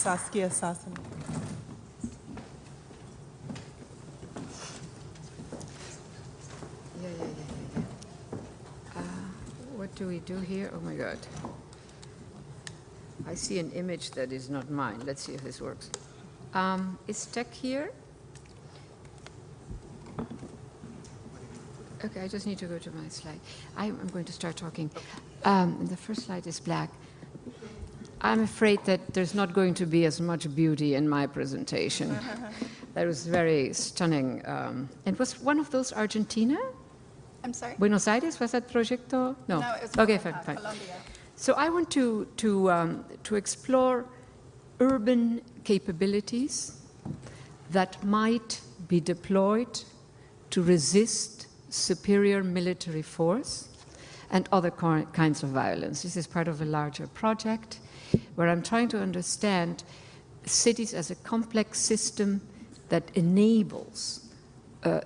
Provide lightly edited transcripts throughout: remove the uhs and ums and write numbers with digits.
Saskia Sassen. What do we do here? Oh my God. I see an image that is not mine. Let's see if this works. Is tech here? Okay, I just need to go to my slide. I'm going to start talking. The first slide is black. I'm afraid that there's not going to be as much beauty in my presentation. That was very stunning. And was one of those Argentina? I'm sorry? Buenos Aires, was that Proyecto? No. No, it was okay, fine. Colombia. So I want to explore urban capabilities that might be deployed to resist superior military force and other kinds of violence. This is part of a larger project where I'm trying to understand cities as a complex system that enables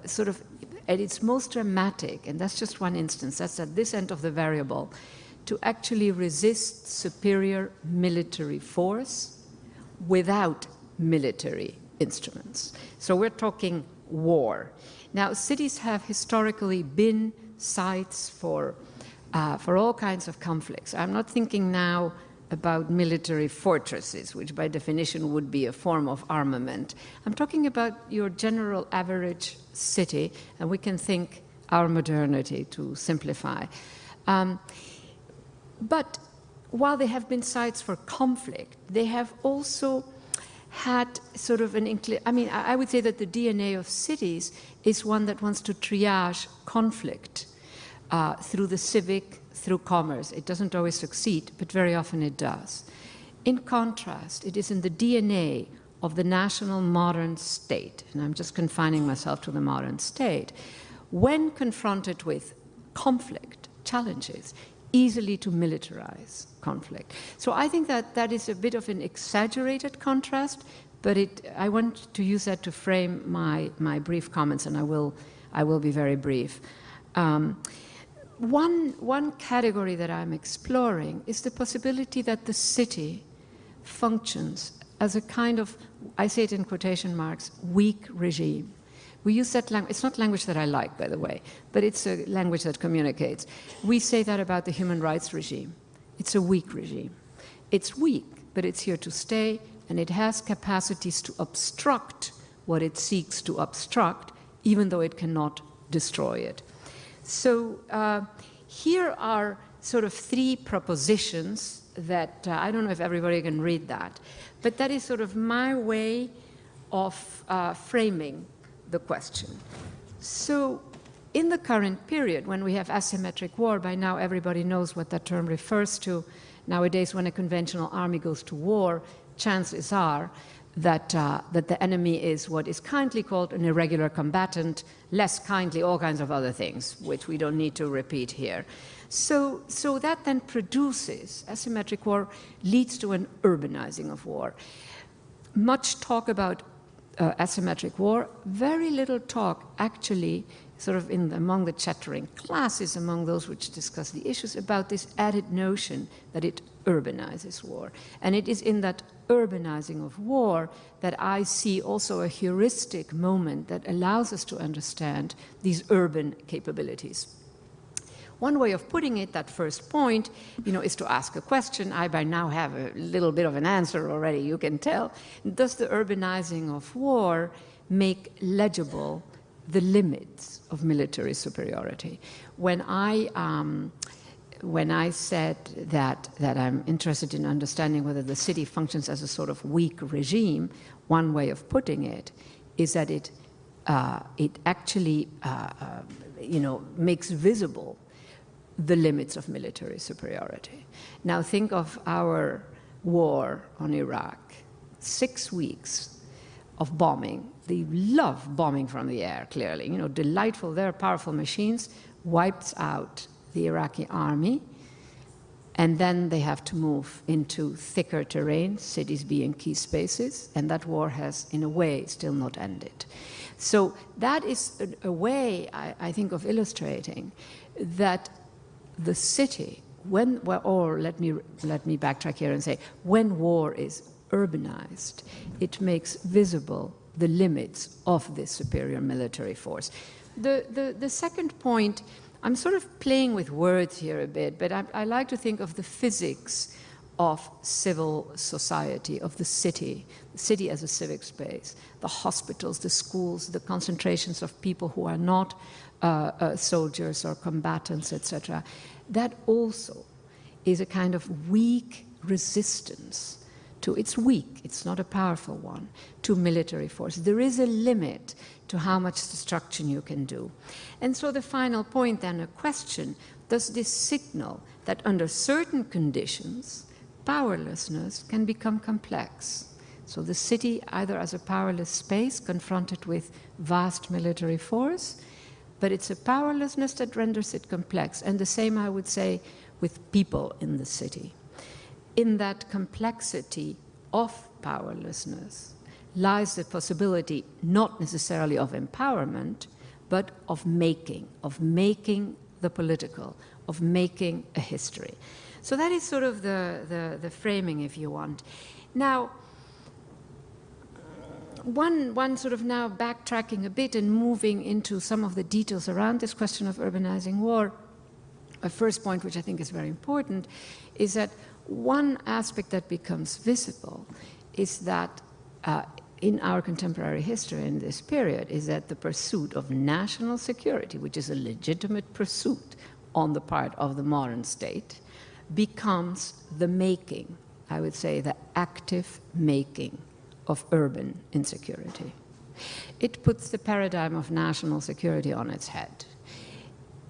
sort of at its most dramatic, and that's just one instance, that's at this end of the variable, to actually resist superior military force without military instruments. So we're talking war. Now, cities have historically been sites for all kinds of conflicts. I'm not thinking now about military fortresses, which by definition would be a form of armament. I'm talking about your general average city, and we can think our modernity to simplify. But while they have been sites for conflict, they have also had sort of an I would say that the DNA of cities is one that wants to triage conflict through the civic, through commerce. It doesn't always succeed, but very often it does. In contrast, it is in the DNA of the national modern state, and I'm just confining myself to the modern state, when confronted with conflict, challenges, easily to militarize conflict. So I think that that is a bit of an exaggerated contrast, but I want to use that to frame my brief comments, and I will be very brief. One category that I'm exploring is the possibility that the city functions as a kind of, I say it in quotation marks, weak regime. We use that language. It's not language that I like, by the way, but it's a language that communicates. We say that about the human rights regime. It's a weak regime. It's weak, but it's here to stay, and it has capacities to obstruct what it seeks to obstruct, even though it cannot destroy it. So here are sort of three propositions that I don't know if everybody can read that, but that is sort of my way of framing the question. So in the current period, when we have asymmetric war, by now everybody knows what that term refers to. Nowadays, when a conventional army goes to war, chances are that the enemy is what is kindly called an irregular combatant, less kindly all kinds of other things, which we don't need to repeat here. So that then produces, asymmetric war leads to an urbanizing of war. Much talk about asymmetric war, very little talk actually sort of among the chattering classes, among those which discuss the issues, about this added notion that it urbanizes war. And it is in that urbanizing of war that I see also a heuristic moment that allows us to understand these urban capabilities. One way of putting it, that first point, is to ask a question. I by now have a little bit of an answer already, you can tell. Does the urbanizing of war make legible the limits of military superiority? When I said that I'm interested in understanding whether the city functions as a sort of weak regime, one way of putting it is that it actually makes visible the limits of military superiority. Now think of our war on Iraq. 6 weeks of bombing. They love bombing from the air, clearly. Delightful, they're powerful machines, wipes out the Iraqi army, and then they have to move into thicker terrain, cities being key spaces, and that war has, in a way, still not ended. So that is a way, I think, of illustrating that the city, or let me backtrack here and say, when war is urbanized, it makes visible the limits of this superior military force. The second point, I'm sort of playing with words here a bit, but I like to think of the physics of civil society, of the city as a civic space, the hospitals, the schools, the concentrations of people who are not soldiers or combatants, etc. That also is a kind of weak resistance to, it's weak, it's not a powerful one, to military force. There is a limit to how much destruction you can do. And so the final point then, a question, does this signal that under certain conditions, powerlessness can become complex? So the city either as a powerless space confronted with vast military force, but it's a powerlessness that renders it complex. And the same I would say with people in the city. In that complexity of powerlessness lies the possibility not necessarily of empowerment, but of making the political, of making a history. So that is sort of the framing, if you want. Now, one sort of now backtracking a bit and moving into some of the details around this question of urbanizing war, a first point which I think is very important is that one aspect that becomes visible is that in our contemporary history in this period is that the pursuit of national security, which is a legitimate pursuit on the part of the modern state, becomes the making, I would say, the active making of urban insecurity. It puts the paradigm of national security on its head.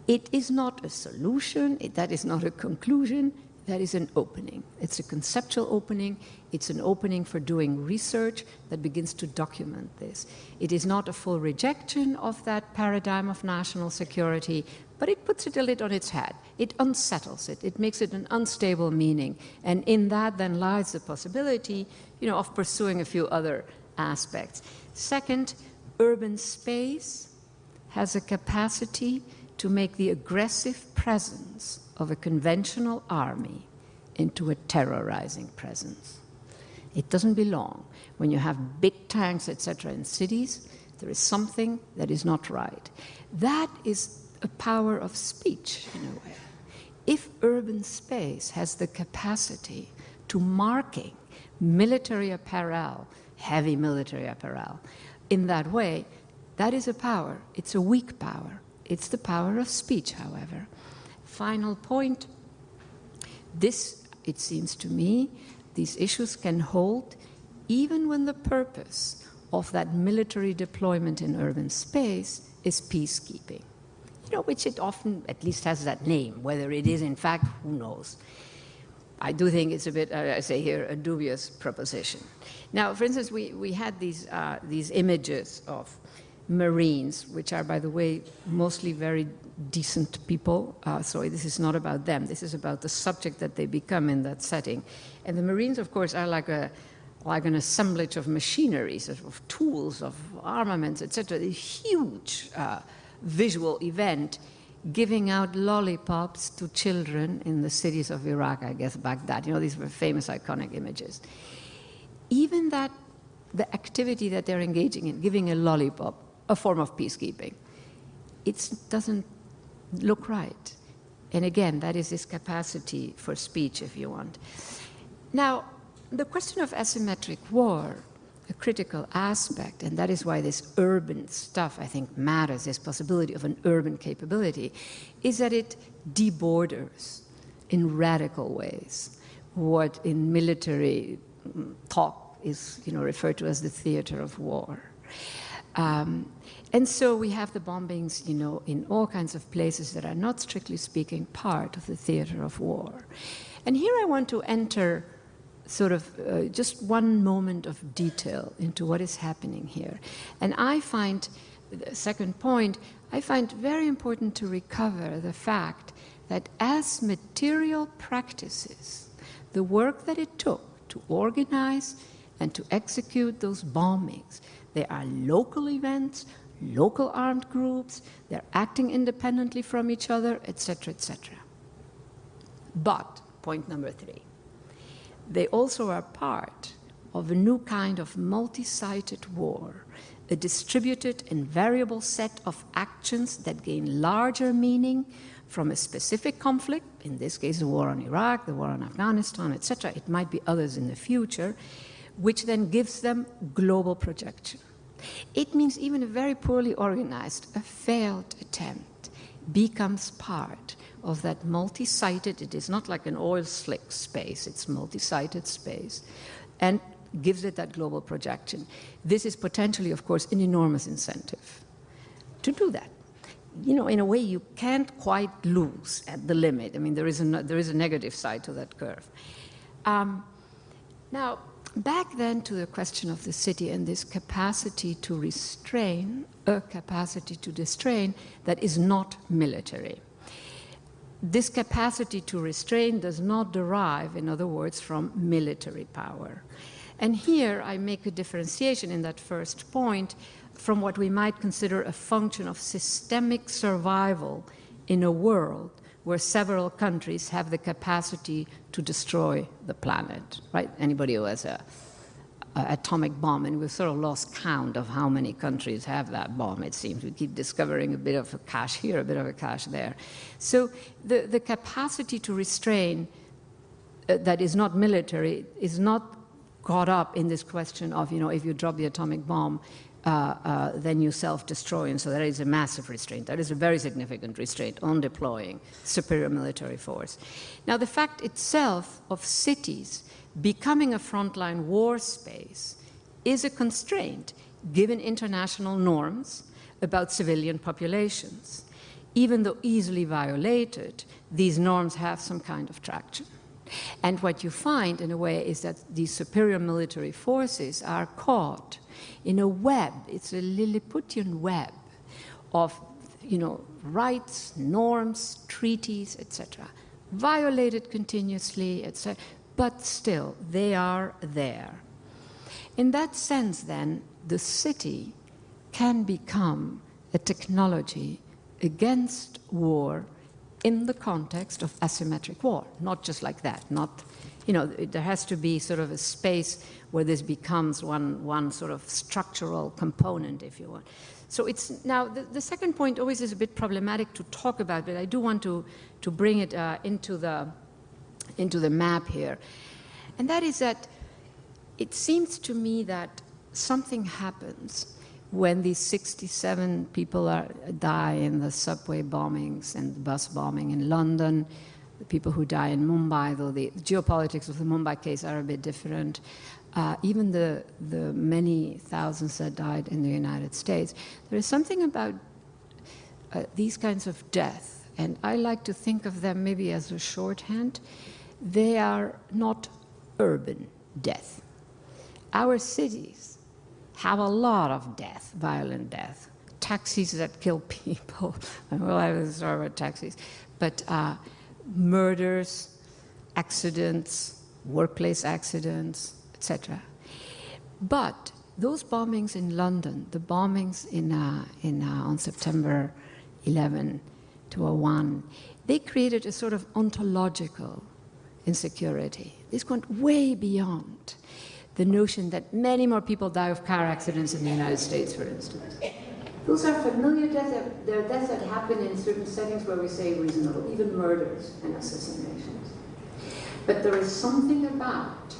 It is not a solution, that is not a conclusion, that is an opening. It's a conceptual opening. It's an opening for doing research that begins to document this. It is not a full rejection of that paradigm of national security, but it puts it a little on its head. It unsettles it. It makes it an unstable meaning. And in that then lies the possibility, of pursuing a few other aspects. Second, urban space has a capacity to make the aggressive presence of a conventional army into a terrorizing presence. It doesn't be long. When you have big tanks, etc., in cities, there is something that is not right. That is a power of speech, in a way. If urban space has the capacity to marking military apparel, heavy military apparel, in that way, that is a power. It's a weak power. It's the power of speech, however. Final point, this, it seems to me, these issues can hold even when the purpose of that military deployment in urban space is peacekeeping, which it often at least has that name. Whether it is, in fact, who knows. I do think it's a bit, I say here, a dubious proposition. Now, for instance, we had these images of Marines, which are, by the way, mostly very decent people. So this is not about them. This is about the subject that they become in that setting. And the Marines, of course, are like an assemblage of machineries, of tools, of armaments, etc. A huge visual event, giving out lollipops to children in the cities of Iraq, I guess, Baghdad. These were famous, iconic images. Even that, the activity that they're engaging in, giving a lollipop, a form of peacekeeping, it doesn't look right. And again, that is this capacity for speech, if you want. Now, the question of asymmetric war, a critical aspect, and that is why this urban stuff, I think, matters, this possibility of an urban capability, is that it deborders in radical ways what in military talk is referred to as the theater of war. And so we have the bombings, in all kinds of places that are not, strictly speaking, part of the theater of war. And here I want to enter sort of just one moment of detail into what is happening here. And I find, the second point, I find very important to recover the fact that as material practices, the work that it took to organize and to execute those bombings, they are local events, local armed groups, they're acting independently from each other, etc., etc. But, point number 3, they also are part of a new kind of multi-sided war, a distributed and variable set of actions that gain larger meaning from a specific conflict, in this case the war on Iraq, the war on Afghanistan, etc. It might be others in the future, which then gives them global projection. It means even a very poorly organized, a failed attempt becomes part of that multi-sided, it is not like an oil slick space, it's multi-sided space, and gives it that global projection. This is potentially, of course, an enormous incentive to do that. You know, in a way, you can't quite lose at the limit. I mean, there is a negative side to that curve. Now, back then to the question of the city and this capacity to restrain, a capacity to restrain that is not military. This capacity to restrain does not derive, in other words, from military power. And here I make a differentiation in that first point from what we might consider a function of systemic survival in a world where several countries have the capacity to destroy the planet, right? Anybody who has an atomic bomb, and we've sort of lost count of how many countries have that bomb, it seems. We keep discovering a bit of a cache here, a bit of a cache there. So the capacity to restrain that is not military is not caught up in this question of, you know, if you drop the atomic bomb, then you self-destroy, and so that is a massive restraint. That is a very significant restraint on deploying superior military force. Now, the fact itself of cities becoming a frontline war space is a constraint given international norms about civilian populations. Even though easily violated, these norms have some kind of traction. And what you find, in a way, is that these superior military forces are caught in a web. It's a Lilliputian web of, you know, rights, norms, treaties, etc., violated continuously, etc., but still, they are there. In that sense, then, the city can become a technology against war in the context of asymmetric war, not just like that, not, you know, there has to be sort of a space where this becomes one sort of structural component, if you want. So it's, now, the second point always is a bit problematic to talk about, but I do want to bring it into the map here. And that is that it seems to me that something happens when these 67 people die in the subway bombings and the bus bombing in London, the people who die in Mumbai, though the geopolitics of the Mumbai case are a bit different, even the many thousands that died in the United States. There is something about these kinds of death, and I like to think of them maybe as a shorthand. They are not urban death. Our cities have a lot of death, violent death, taxis that kill people. Well, I was sorry about taxis, but murders, accidents, workplace accidents, etc. But those bombings in London, the bombings on September 11, 2001, they created a sort of ontological insecurity. This went way beyond the notion that many more people die of car accidents in the United States, for instance. Those are familiar deaths. They're deaths that happen in certain settings where we say reasonable, even murders and assassinations. But there is something about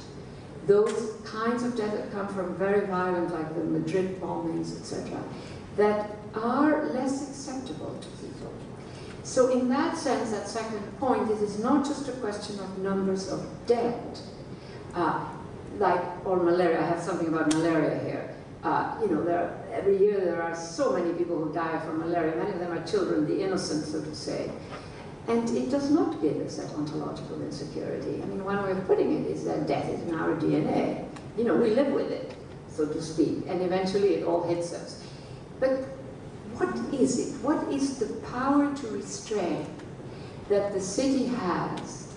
those kinds of deaths that come from very violent, like the Madrid bombings, etc., that are less acceptable to people. So in that sense, that second point, it is not just a question of numbers of dead, or malaria. I have something about malaria here. You know, every year there are so many people who die from malaria. Many of them are children, the innocent, so to say. And it does not give us that ontological insecurity. I mean, one way of putting it is that death is in our DNA. You know, we live with it, so to speak, and eventually it all hits us. But what is it? What is the power to restrain that the city has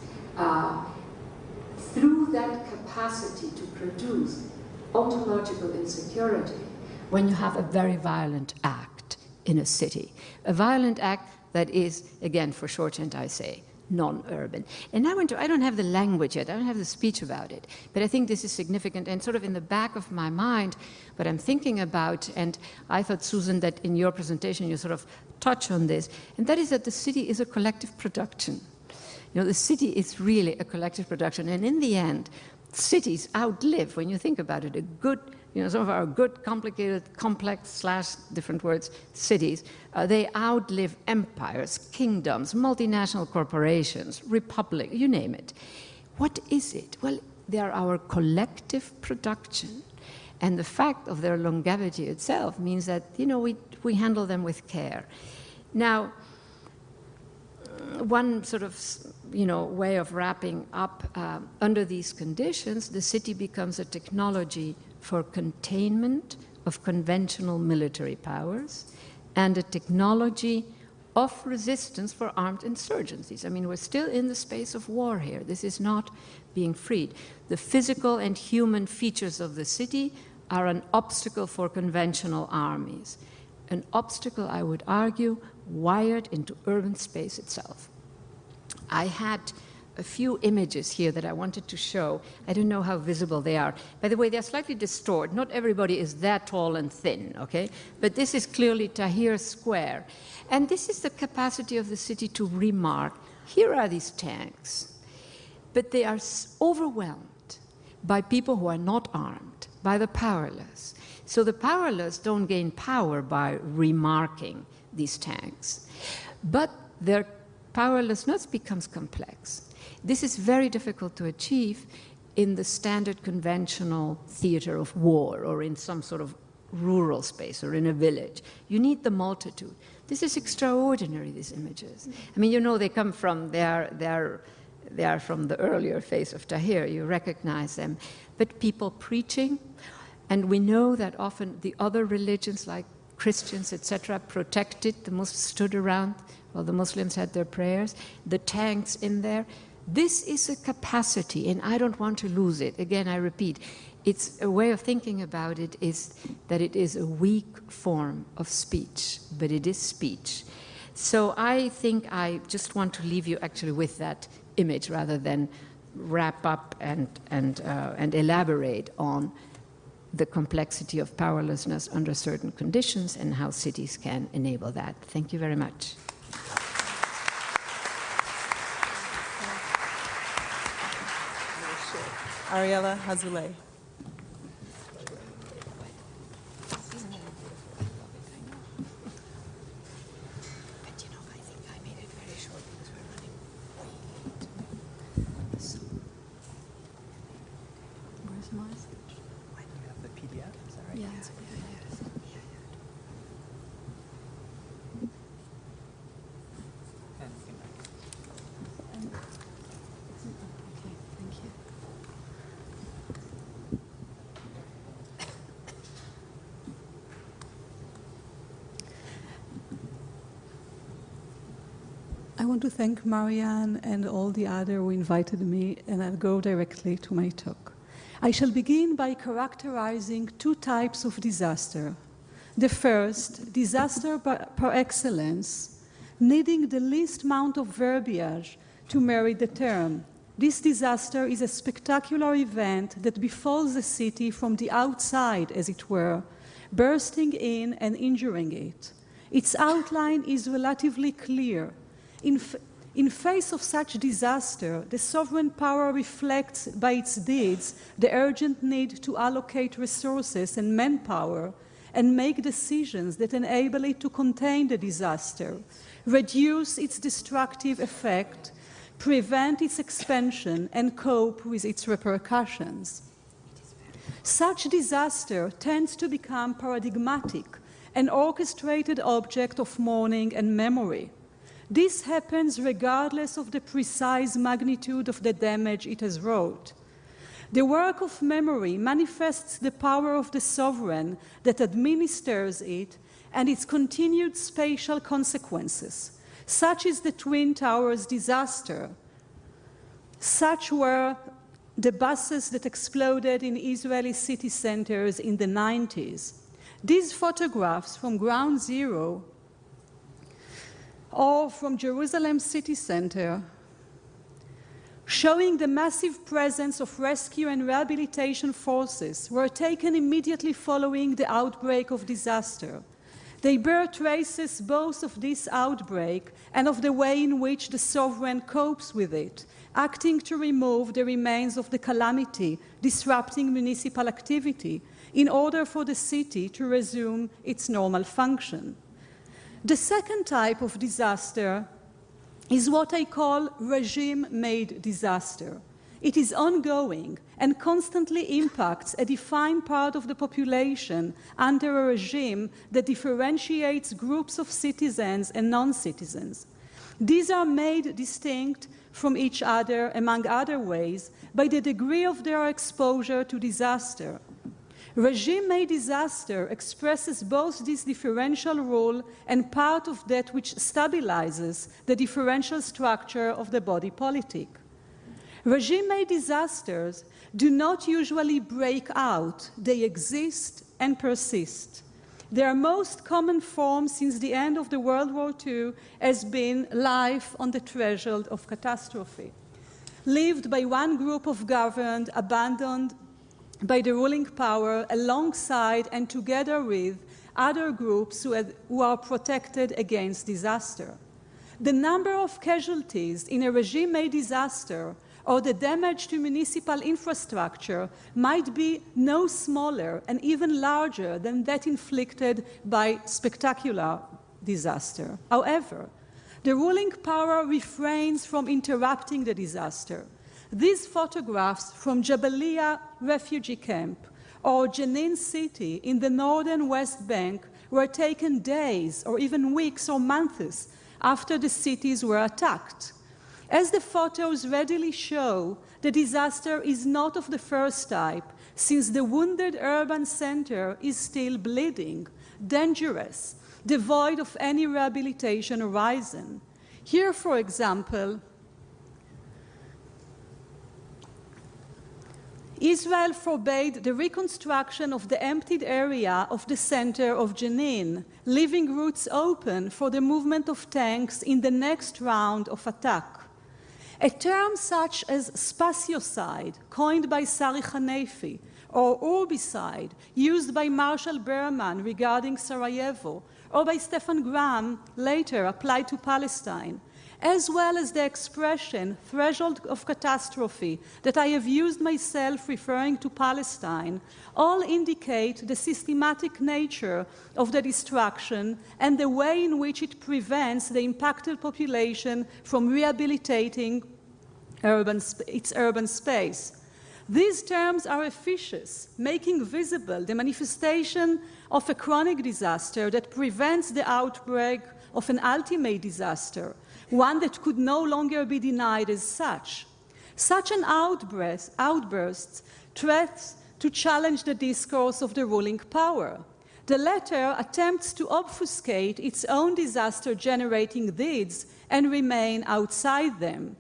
through that capacity to produce ontological insecurity when you have a very violent act in a city? A violent act that is, again, for shorthand I say, non-urban. And I don't have the language yet, I don't have the speech about it, but I think this is significant and sort of in the back of my mind what I'm thinking about, and I thought, Susan, that in your presentation you sort of touch on this, and that is that the city is a collective production. You know, the city is really a collective production, and in the end, cities outlive, when you think about it, a good, you know, some of our good, complicated, complex / different words, cities, they outlive empires, kingdoms, multinational corporations, republic, you name it. What is it? Well, they are our collective production. And the fact of their longevity itself means that, you know, we handle them with care. Now, one sort of, you know, way of wrapping up, under these conditions, the city becomes a technology for containment of conventional military powers and a technology of resistance for armed insurgencies. I mean, we're still in the space of war here. This is not being freed. The physical and human features of the city are an obstacle for conventional armies. An obstacle, I would argue, wired into urban space itself. I had a few images here that I wanted to show. I don't know how visible they are. By the way, they're slightly distorted. Not everybody is that tall and thin, okay? But this is clearly Tahrir Square. And this is the capacity of the city to remark, here are these tanks, but they are overwhelmed by people who are not armed, by the powerless. So the powerless don't gain power by remarking these tanks, but their powerlessness becomes complex. This is very difficult to achieve in the standard conventional theater of war or in some sort of rural space or in a village. You need the multitude. This is extraordinary, these images. I mean, you know, they come from, they are from the earlier phase of Tahrir. You recognize them. But people preaching, and we know that often the other religions like Christians, etc., protected, the Muslims stood around while the Muslims had their prayers, the tanks in there. This is a capacity, and I don't want to lose it. Again, I repeat, it's a way of thinking about it is that it is a weak form of speech, but it is speech. So I think I just want to leave you actually with that image rather than wrap up and elaborate on the complexity of powerlessness under certain conditions and how cities can enable that. Thank you very much. Ariella Hazulay. I want to thank Marianne and all the others who invited me, and I'll go directly to my talk. I shall begin by characterizing two types of disaster. The first, disaster par excellence, needing the least amount of verbiage to merit the term. This disaster is a spectacular event that befalls the city from the outside, as it were, bursting in and injuring it. Its outline is relatively clear. In face of such disaster, the sovereign power reflects by its deeds the urgent need to allocate resources and manpower and make decisions that enable it to contain the disaster, reduce its destructive effect, prevent its expansion, and cope with its repercussions. Such disaster tends to become paradigmatic, an orchestrated object of mourning and memory. This happens regardless of the precise magnitude of the damage it has wrought. The work of memory manifests the power of the sovereign that administers it and its continued spatial consequences. Such is the Twin Towers disaster. Such were the buses that exploded in Israeli city centers in the 90s. These photographs from Ground Zero or from Jerusalem city center showing the massive presence of rescue and rehabilitation forces were taken immediately following the outbreak of disaster. They bear traces both of this outbreak and of the way in which the sovereign copes with it, acting to remove the remains of the calamity, disrupting municipal activity, in order for the city to resume its normal function. The second type of disaster is what I call regime-made disaster. It is ongoing and constantly impacts a defined part of the population under a regime that differentiates groups of citizens and non-citizens. These are made distinct from each other, among other ways, by the degree of their exposure to disaster. Regime-made disaster expresses both this differential role and part of that which stabilizes the differential structure of the body politic. Regime-made disasters do not usually break out. They exist and persist. Their most common form since the end of the World War II has been life on the threshold of catastrophe, lived by one group of governed, abandoned by the ruling power alongside and together with other groups who are protected against disaster. The number of casualties in a regime-made disaster or the damage to municipal infrastructure might be no smaller and even larger than that inflicted by spectacular disaster. However, the ruling power refrains from interrupting the disaster. These photographs from Jabalia refugee camp or Jenin city in the northern West Bank were taken days or even weeks or months after the cities were attacked. As the photos readily show, the disaster is not of the first type, since the wounded urban center is still bleeding, dangerous, devoid of any rehabilitation horizon. Here, for example, Israel forbade the reconstruction of the emptied area of the center of Jenin, leaving routes open for the movement of tanks in the next round of attack. A term such as spatiocide, coined by Sari Hanefi, or urbicide, used by Marshall Berman regarding Sarajevo, or by Stefan Graham, later applied to Palestine, as well as the expression threshold of catastrophe that I have used myself referring to Palestine, all indicate the systematic nature of the destruction and the way in which it prevents the impacted population from rehabilitating its urban space. These terms are efficacious, making visible the manifestation of a chronic disaster that prevents the outbreak of an ultimate disaster, one that could no longer be denied as such. Such an outburst threats to challenge the discourse of the ruling power. The latter attempts to obfuscate its own disaster-generating deeds and remain outside them.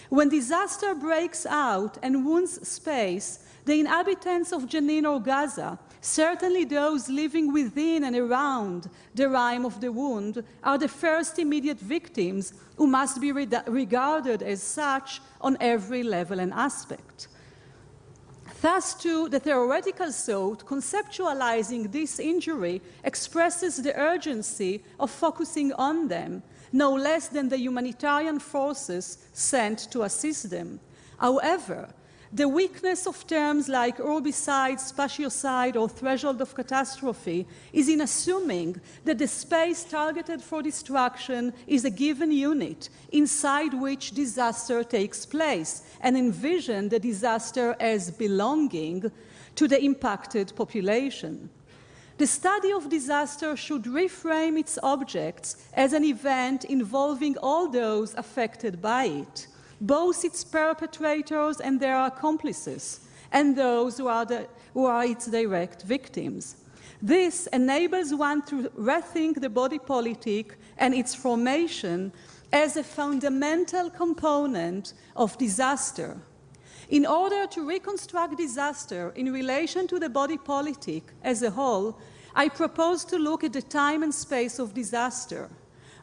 When disaster breaks out and wounds space, the inhabitants of Jenin or Gaza, certainly those living within and around the rime of the wound, are the first immediate victims who must be regarded as such on every level and aspect. Thus, too, the theoretical thought conceptualizing this injury expresses the urgency of focusing on them, no less than the humanitarian forces sent to assist them. However, the weakness of terms like urbicide, spatiocide, or threshold of catastrophe is in assuming that the space targeted for destruction is a given unit inside which disaster takes place, and envision the disaster as belonging to the impacted population. The study of disaster should reframe its objects as an event involving all those affected by it, both its perpetrators and their accomplices, and those who are its direct victims. This enables one to rethink the body politic and its formation as a fundamental component of disaster. In order to reconstruct disaster in relation to the body politic as a whole, I propose to look at the time and space of disaster.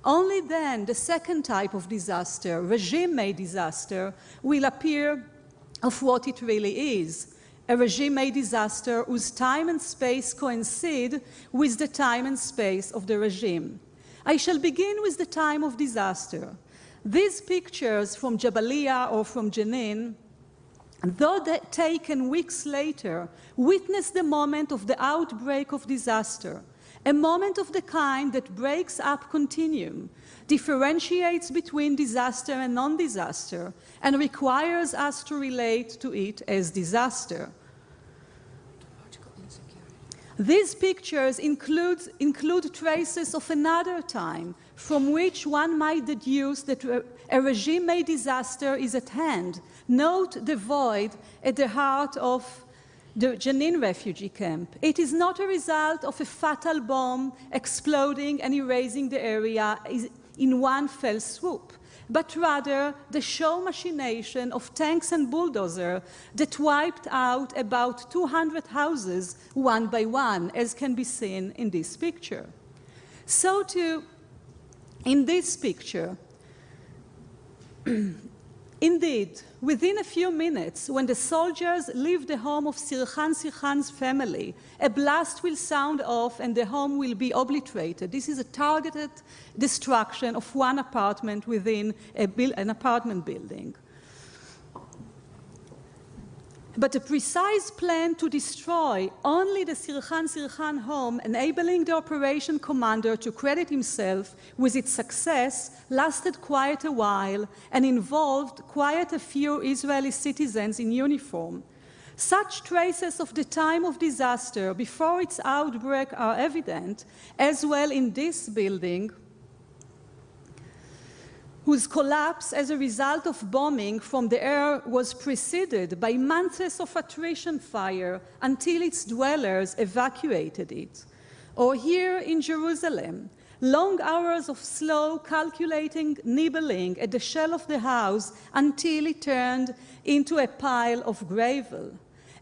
Only then the second type of disaster, regime-made disaster, will appear of what it really is, a regime-made disaster whose time and space coincide with the time and space of the regime. I shall begin with the time of disaster. These pictures from Jabalia or from Jenin, though taken weeks later, witness the moment of the outbreak of disaster, a moment of the kind that breaks up continuum, differentiates between disaster and non-disaster, and requires us to relate to it as disaster. These pictures include traces of another time from which one might deduce that a regime-made disaster is at hand. Note the void at the heart of the Jenin refugee camp. It is not a result of a fatal bomb exploding and erasing the area in one fell swoop, but rather the show machination of tanks and bulldozers that wiped out about 200 houses one by one, as can be seen in this picture. So too, in this picture, indeed, within a few minutes, when the soldiers leave the home of Sirhan's family, a blast will sound off and the home will be obliterated. This is a targeted destruction of one apartment within an apartment building. But a precise plan to destroy only the Sirhan home, enabling the operation commander to credit himself with its success, lasted quite a while and involved quite a few Israeli citizens in uniform. Such traces of the time of disaster before its outbreak are evident, as well in this building, whose collapse as a result of bombing from the air was preceded by months of attrition fire until its dwellers evacuated it. Or here in Jerusalem, long hours of slow, calculating nibbling at the shell of the house until it turned into a pile of gravel.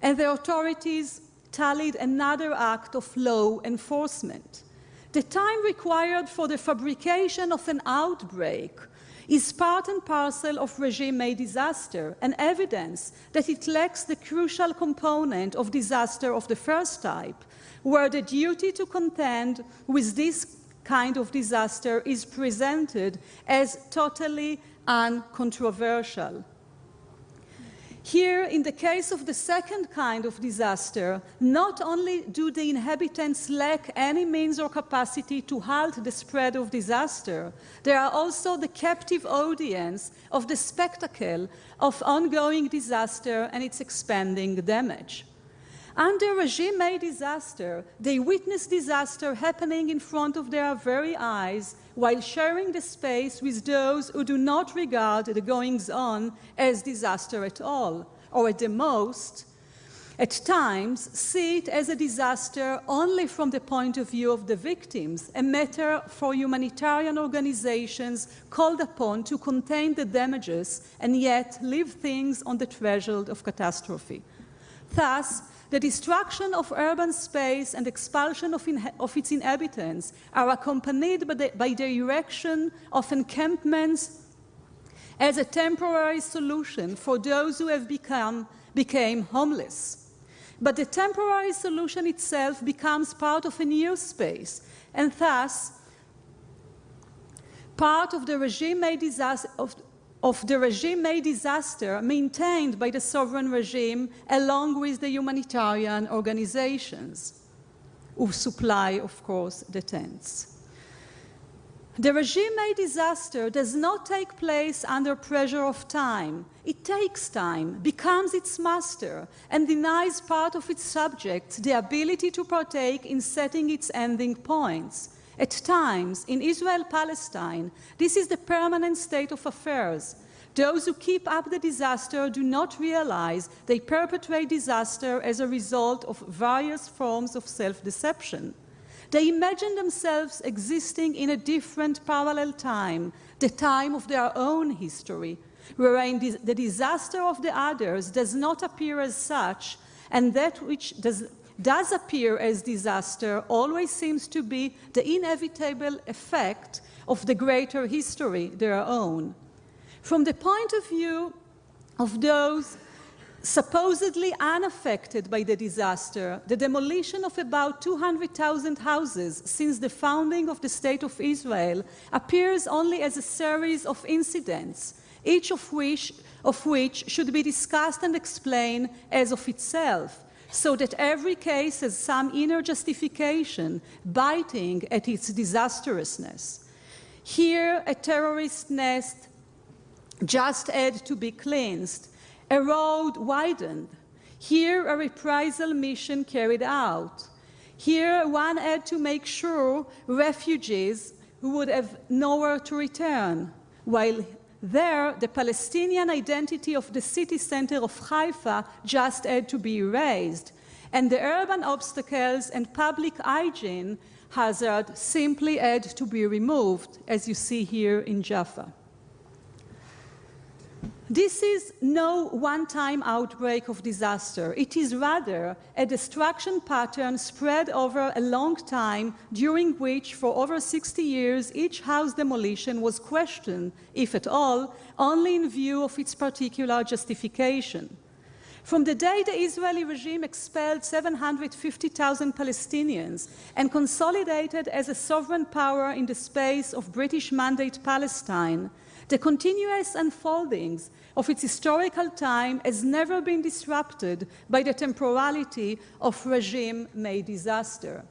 And the authorities tallied another act of law enforcement. The time required for the fabrication of an outbreak is part and parcel of regime-made disaster, and evidence that it lacks the crucial component of disaster of the first type, where the duty to contend with this kind of disaster is presented as totally uncontroversial. Here, in the case of the second kind of disaster, not only do the inhabitants lack any means or capacity to halt the spread of disaster, they are also the captive audience of the spectacle of ongoing disaster and its expanding damage. Under regime-made disaster, they witness disaster happening in front of their very eyes while sharing the space with those who do not regard the goings-on as disaster at all, or at the most, at times, see it as a disaster only from the point of view of the victims, a matter for humanitarian organizations called upon to contain the damages and yet leave things on the threshold of catastrophe. Thus, the destruction of urban space and expulsion of its inhabitants are accompanied by the erection of encampments as a temporary solution for those who have became homeless. But the temporary solution itself becomes part of a new space, and thus part of the regime-made disaster, of the regime-made disaster maintained by the sovereign regime along with the humanitarian organizations who supply, of course, the tents. The regime-made disaster does not take place under pressure of time. It takes time, becomes its master, and denies part of its subjects the ability to partake in setting its ending points. At times, in Israel-Palestine, this is the permanent state of affairs. Those who keep up the disaster do not realize they perpetrate disaster as a result of various forms of self-deception. They imagine themselves existing in a different parallel time, the time of their own history, wherein the disaster of the others does not appear as such, and that which does appear as disaster always seems to be the inevitable effect of the greater history their own. From the point of view of those supposedly unaffected by the disaster, the demolition of about 200,000 houses since the founding of the State of Israel appears only as a series of incidents, each of which should be discussed and explained as of itself, so that every case has some inner justification biting at its disastrousness. Here, a terrorist nest just had to be cleansed, a road widened. Here, a reprisal mission carried out. Here, one had to make sure refugees would have nowhere to return, while there, the Palestinian identity of the city center of Haifa just had to be erased, and the urban obstacles and public hygiene hazard simply had to be removed, as you see here in Jaffa. This is no one-time outbreak of disaster. It is rather a destruction pattern spread over a long time, during which, for over 60 years, each house demolition was questioned, if at all, only in view of its particular justification. From the day the Israeli regime expelled 750,000 Palestinians and consolidated as a sovereign power in the space of British Mandate Palestine, the continuous unfoldings of its historical time has never been disrupted by the temporality of regime-made disaster.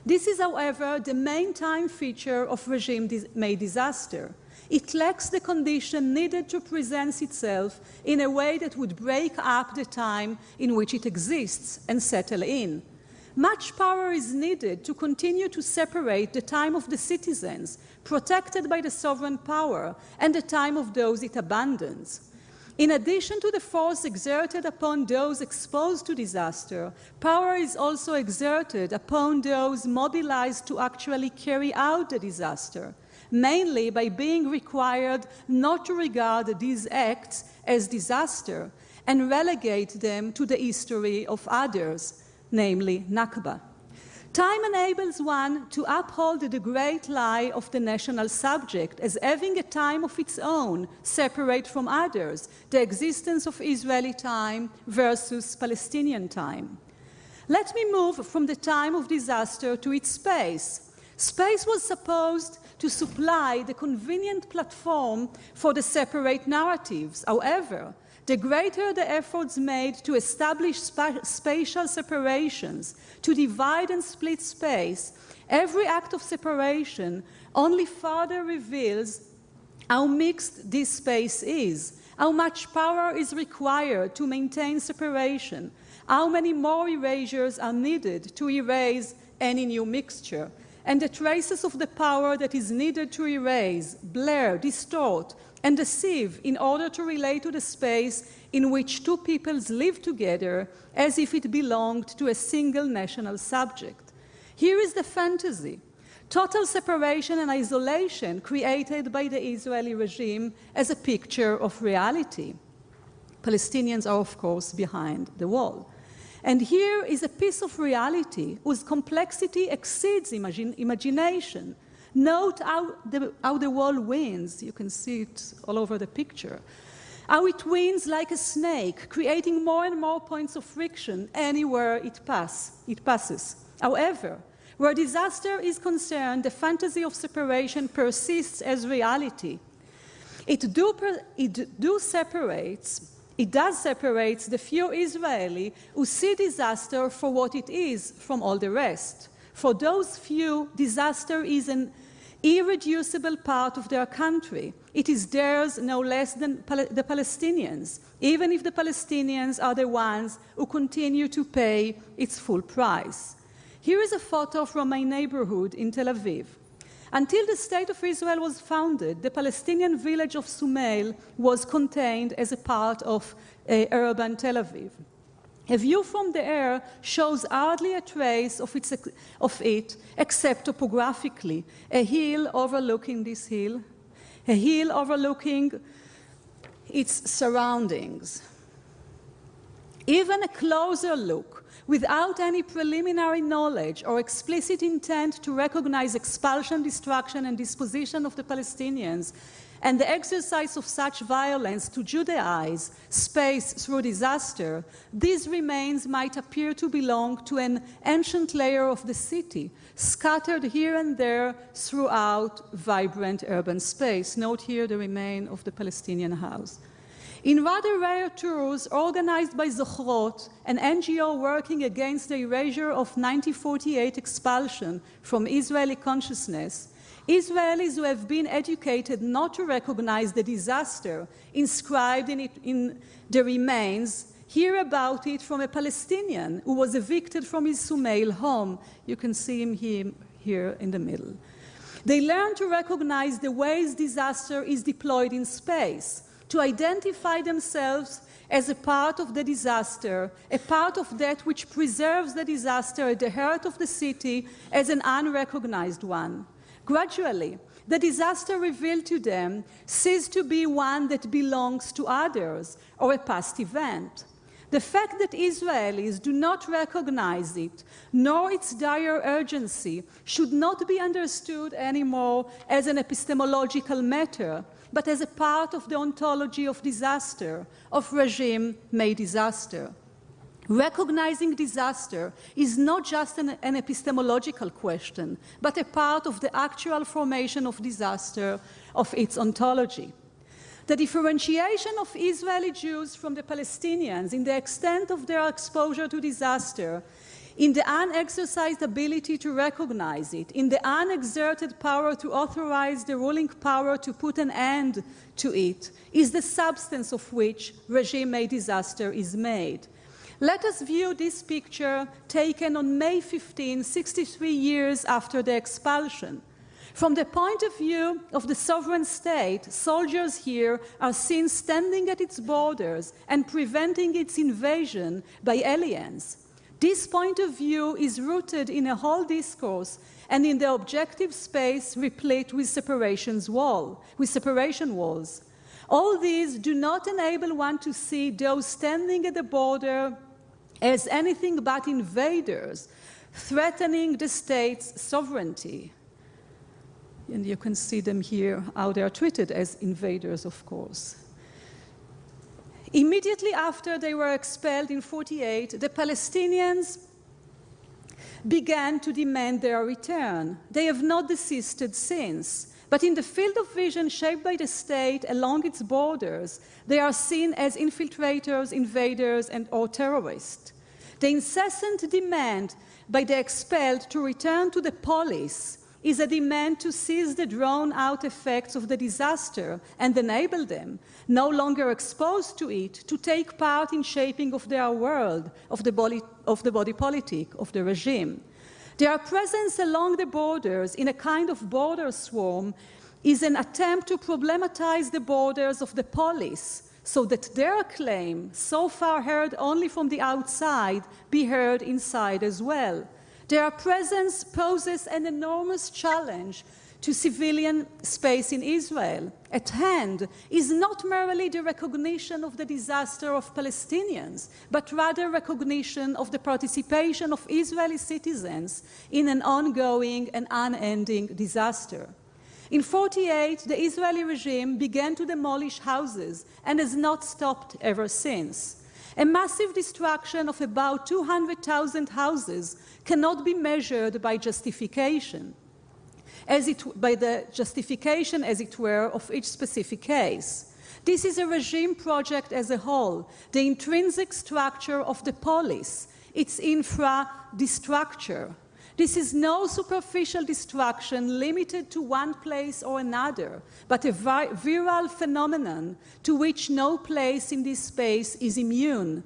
This is, however, the main time feature of regime-made disaster. It lacks the condition needed to present itself in a way that would break up the time in which it exists and settle in. Much power is needed to continue to separate the time of the citizens, protected by the sovereign power, and the time of those it abandons. In addition to the force exerted upon those exposed to disaster, power is also exerted upon those mobilized to actually carry out the disaster, mainly by being required not to regard these acts as disaster and relegate them to the history of others, namely Nakba. Time enables one to uphold the great lie of the national subject as having a time of its own, separate from others, the existence of Israeli time versus Palestinian time. Let me move from the time of disaster to its space. Space was supposed to supply the convenient platform for the separate narratives. However, the greater the efforts made to establish spatial separations, to divide and split space, every act of separation only further reveals how mixed this space is, how much power is required to maintain separation, how many more erasures are needed to erase any new mixture, and the traces of the power that is needed to erase, blur, distort, and deceive in order to relate to the space in which two peoples live together as if it belonged to a single national subject. Here is the fantasy: total separation and isolation created by the Israeli regime as a picture of reality. Palestinians are, of course, behind the wall. And here is a piece of reality whose complexity exceeds imagination. Note how the wall winds. You can see it all over the picture. How it winds like a snake, creating more and more points of friction anywhere it passes. However, where disaster is concerned, the fantasy of separation persists as reality. It does separate the few Israeli who see disaster for what it is from all the rest. For those few, disaster is an irreducible part of their country. It is theirs no less than the Palestinians, even if the Palestinians are the ones who continue to pay its full price. Here is a photo from my neighborhood in Tel Aviv. Until the State of Israel was founded, the Palestinian village of Sumail was contained as a part of urban Tel Aviv. A view from the air shows hardly a trace of it, except topographically. A hill overlooking this hill, a hill overlooking its surroundings. Even a closer look without any preliminary knowledge or explicit intent to recognize expulsion, destruction, and disposition of the Palestinians, and the exercise of such violence to Judaize space through disaster, these remains might appear to belong to an ancient layer of the city, scattered here and there throughout vibrant urban space. Note here the remain of the Palestinian house. In rather rare tours organized by Zochrot, an NGO working against the erasure of 1948 expulsion from Israeli consciousness, Israelis who have been educated not to recognize the disaster inscribed in the remains hear about it from a Palestinian who was evicted from his Sumail home. You can see him here in the middle. They learn to recognize the ways disaster is deployed in space, to identify themselves as a part of the disaster, a part of that which preserves the disaster at the heart of the city as an unrecognized one. Gradually, the disaster revealed to them ceased to be one that belongs to others or a past event. The fact that Israelis do not recognize it, nor its dire urgency, should not be understood anymore as an epistemological matter, but as a part of the ontology of disaster, of regime-made disaster. Recognizing disaster is not just an epistemological question, but a part of the actual formation of disaster, of its ontology. The differentiation of Israeli Jews from the Palestinians in the extent of their exposure to disaster, in the unexercised ability to recognize it, in the unexerted power to authorize the ruling power to put an end to it, is the substance of which regime-made disaster is made. Let us view this picture taken on May 15, 63 years after the expulsion. From the point of view of the sovereign state, soldiers here are seen standing at its borders and preventing its invasion by aliens. This point of view is rooted in a whole discourse and in the objective space replete with separation walls. All these do not enable one to see those standing at the border as anything but invaders, threatening the state's sovereignty. And you can see them here, how they are treated as invaders, of course. Immediately after they were expelled in 1948, the Palestinians began to demand their return. They have not desisted since. But in the field of vision shaped by the state along its borders, they are seen as infiltrators, invaders, or terrorists. The incessant demand by the expelled to return to the polis is a demand to seize the drawn-out effects of the disaster and enable them, no longer exposed to it, to take part in shaping of their world, of the body politic, of the regime. Their presence along the borders in a kind of border swarm is an attempt to problematize the borders of the polis so that their claim, so far heard only from the outside, be heard inside as well. Their presence poses an enormous challenge to civilian space in Israel. At hand is not merely the recognition of the disaster of Palestinians, but rather recognition of the participation of Israeli citizens in an ongoing and unending disaster. In 1948, the Israeli regime began to demolish houses and has not stopped ever since. A massive destruction of about 200,000 houses cannot be measured by justification, by the justification, as it were, of each specific case. This is a regime project as a whole, the intrinsic structure of the polis, its infra-destructure. This is no superficial destruction limited to one place or another, but a viral phenomenon to which no place in this space is immune.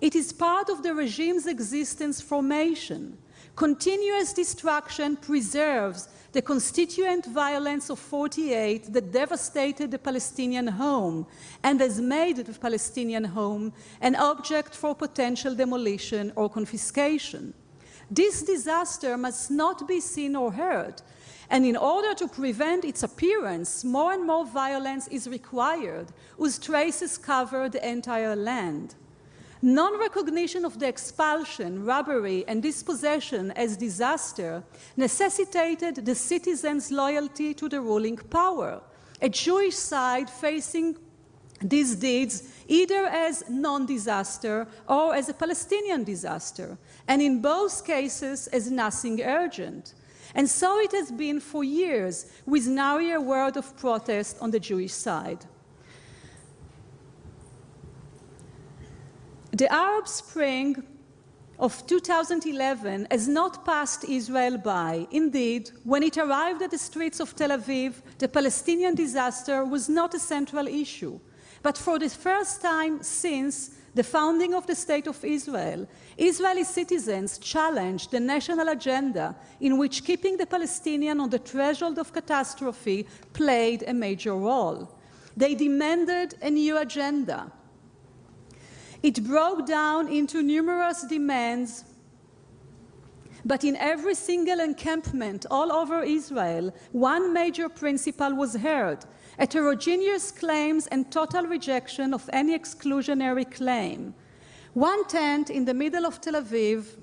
It is part of the regime's existence formation. Continuous destruction preserves the constituent violence of 1948 that devastated the Palestinian home and has made the Palestinian home an object for potential demolition or confiscation. This disaster must not be seen or heard, and in order to prevent its appearance, more and more violence is required, whose traces cover the entire land. Non-recognition of the expulsion, robbery, and dispossession as disaster necessitated the citizens' loyalty to the ruling power, a Jewish side facing these deeds either as non-disaster or as a Palestinian disaster, and in both cases as nothing urgent. And so it has been for years, with nary a word of protest on the Jewish side. The Arab Spring of 2011 has not passed Israel by. Indeed, when it arrived at the streets of Tel Aviv, the Palestinian disaster was not a central issue. But for the first time since the founding of the State of Israel, Israeli citizens challenged the national agenda in which keeping the Palestinian on the threshold of catastrophe played a major role. They demanded a new agenda. It broke down into numerous demands, but in every single encampment all over Israel, one major principle was heard: heterogeneous claims and total rejection of any exclusionary claim. One tent in the middle of Tel Aviv,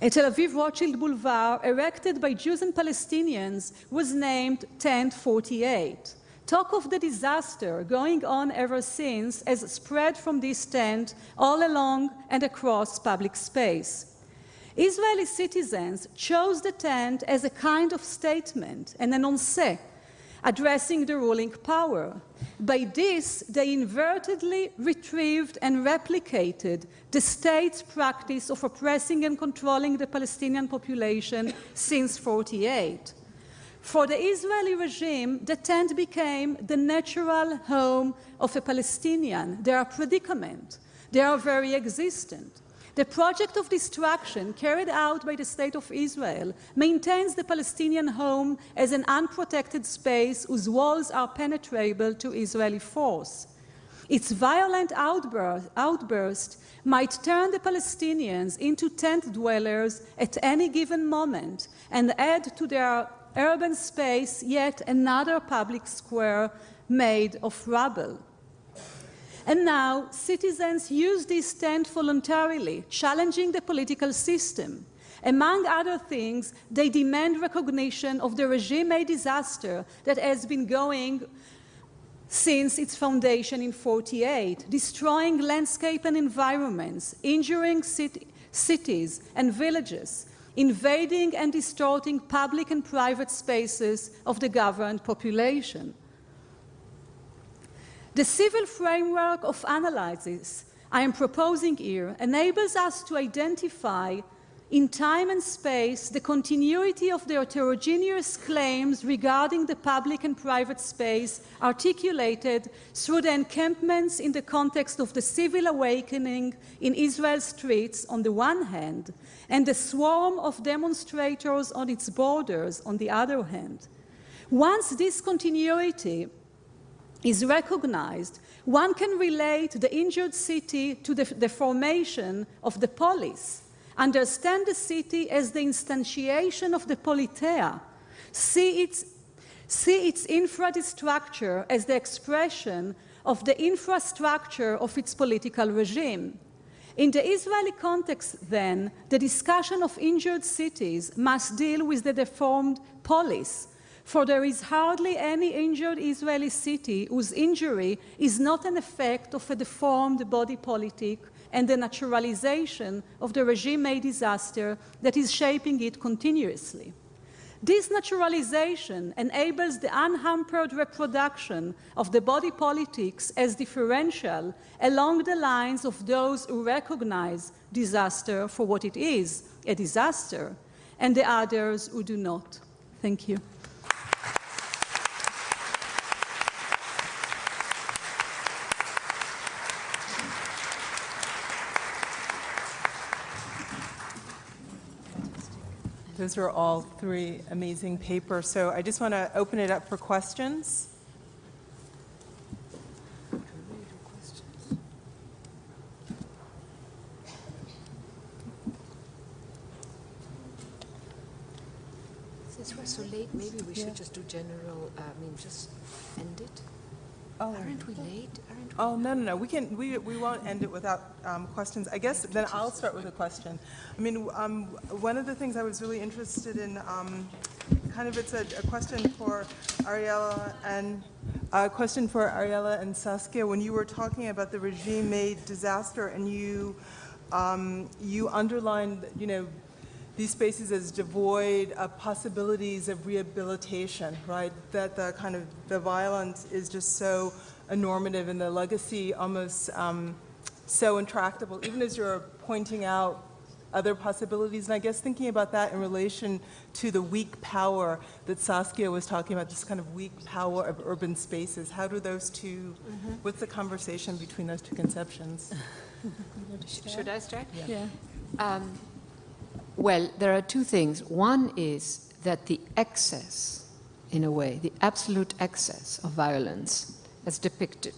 a Tel Aviv Rothschild Boulevard, erected by Jews and Palestinians, was named Tent 48. Talk of the disaster going on ever since has spread from this tent all along and across public space. Israeli citizens chose the tent as a kind of statement, an énoncé, addressing the ruling power. By this, they inadvertently retrieved and replicated the state's practice of oppressing and controlling the Palestinian population since 1948. For the Israeli regime, the tent became the natural home of a Palestinian, their predicament, their very existence. The project of destruction carried out by the State of Israel maintains the Palestinian home as an unprotected space whose walls are penetrable to Israeli force. Its violent outburst might turn the Palestinians into tent dwellers at any given moment and add to their urban space yet another public square made of rubble. And now, citizens use this tent voluntarily, challenging the political system. Among other things, they demand recognition of the regime-made disaster that has been going since its foundation in 1948, destroying landscape and environments, injuring cities and villages, invading and distorting public and private spaces of the governed population. The civil framework of analysis I am proposing here enables us to identify in time and space the continuity of the heterogeneous claims regarding the public and private space articulated through the encampments in the context of the civil awakening in Israel's streets on the one hand, and the swarm of demonstrators on its borders on the other hand. Once this continuity is recognized, one can relate the injured city to the formation of the polis, understand the city as the instantiation of the politeia, see its infrastructure as the expression of the infrastructure of its political regime. In the Israeli context, then, the discussion of injured cities must deal with the deformed polis, for there is hardly any injured Israeli city whose injury is not an effect of a deformed body politic and the naturalization of the regime-made disaster that is shaping it continuously. This naturalization enables the unhampered reproduction of the body politics as differential along the lines of those who recognize disaster for what it is, a disaster, and the others who do not. Thank you. Those were all three amazing papers. So I just want to open it up for questions. Since we're so late, maybe we should just do general, just end it. Oh. Aren't we late? Oh, no. We won't end it without questions. I guess then I'll start with a question. I mean, one of the things I was really interested in, it's a question for Ariella and Saskia. When you were talking about the regime-made disaster, and you underlined, these spaces as devoid of possibilities of rehabilitation, right? That the violence is just so normative and the legacy almost so intractable, even as you're pointing out other possibilities. And I guess thinking about that in relation to the weak power that Saskia was talking about, this kind of weak power of urban spaces. How do those two, what's the conversation between those two conceptions? Should I start? Yeah. Well, there are two things. One is that the excess, in a way, the absolute excess of violence as depicted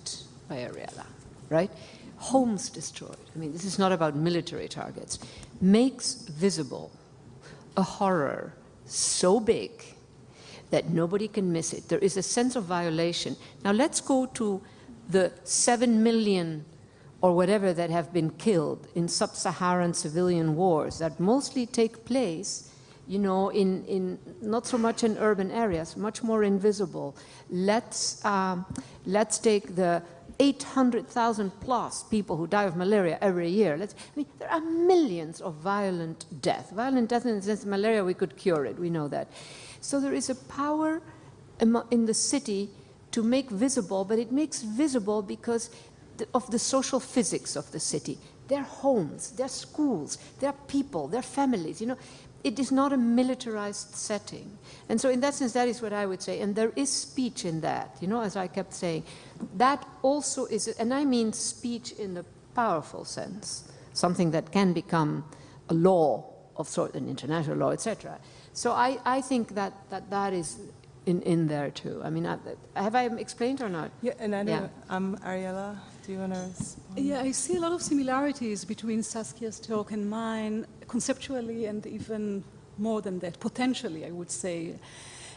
by Ariella, right? Homes destroyed. I mean, this is not about military targets. Makes visible a horror so big that nobody can miss it. There is a sense of violation. Now let's go to the 7 million or whatever that have been killed in sub-Saharan civilian wars that mostly take place, in not so much in urban areas, much more invisible. Let's take the 800,000 plus people who die of malaria every year. There are millions of violent death. Violent death in the sense of malaria, we could cure it, we know that. So there is a power in the city to make visible, but it makes visible because of the social physics of the city. Their homes, their schools, their people, their families, It is not a militarized setting. And so in that sense, that is what I would say. And there is speech in that, as I kept saying. That also is, and I mean speech in the powerful sense, something that can become a law of sort, an international law, etc. So I think that is in there too. I mean, have I explained or not? Yeah, and I know, Ariella, do you want to respond? Yeah, I see a lot of similarities between Saskia's talk and mine, conceptually and even more than that, potentially, I would say.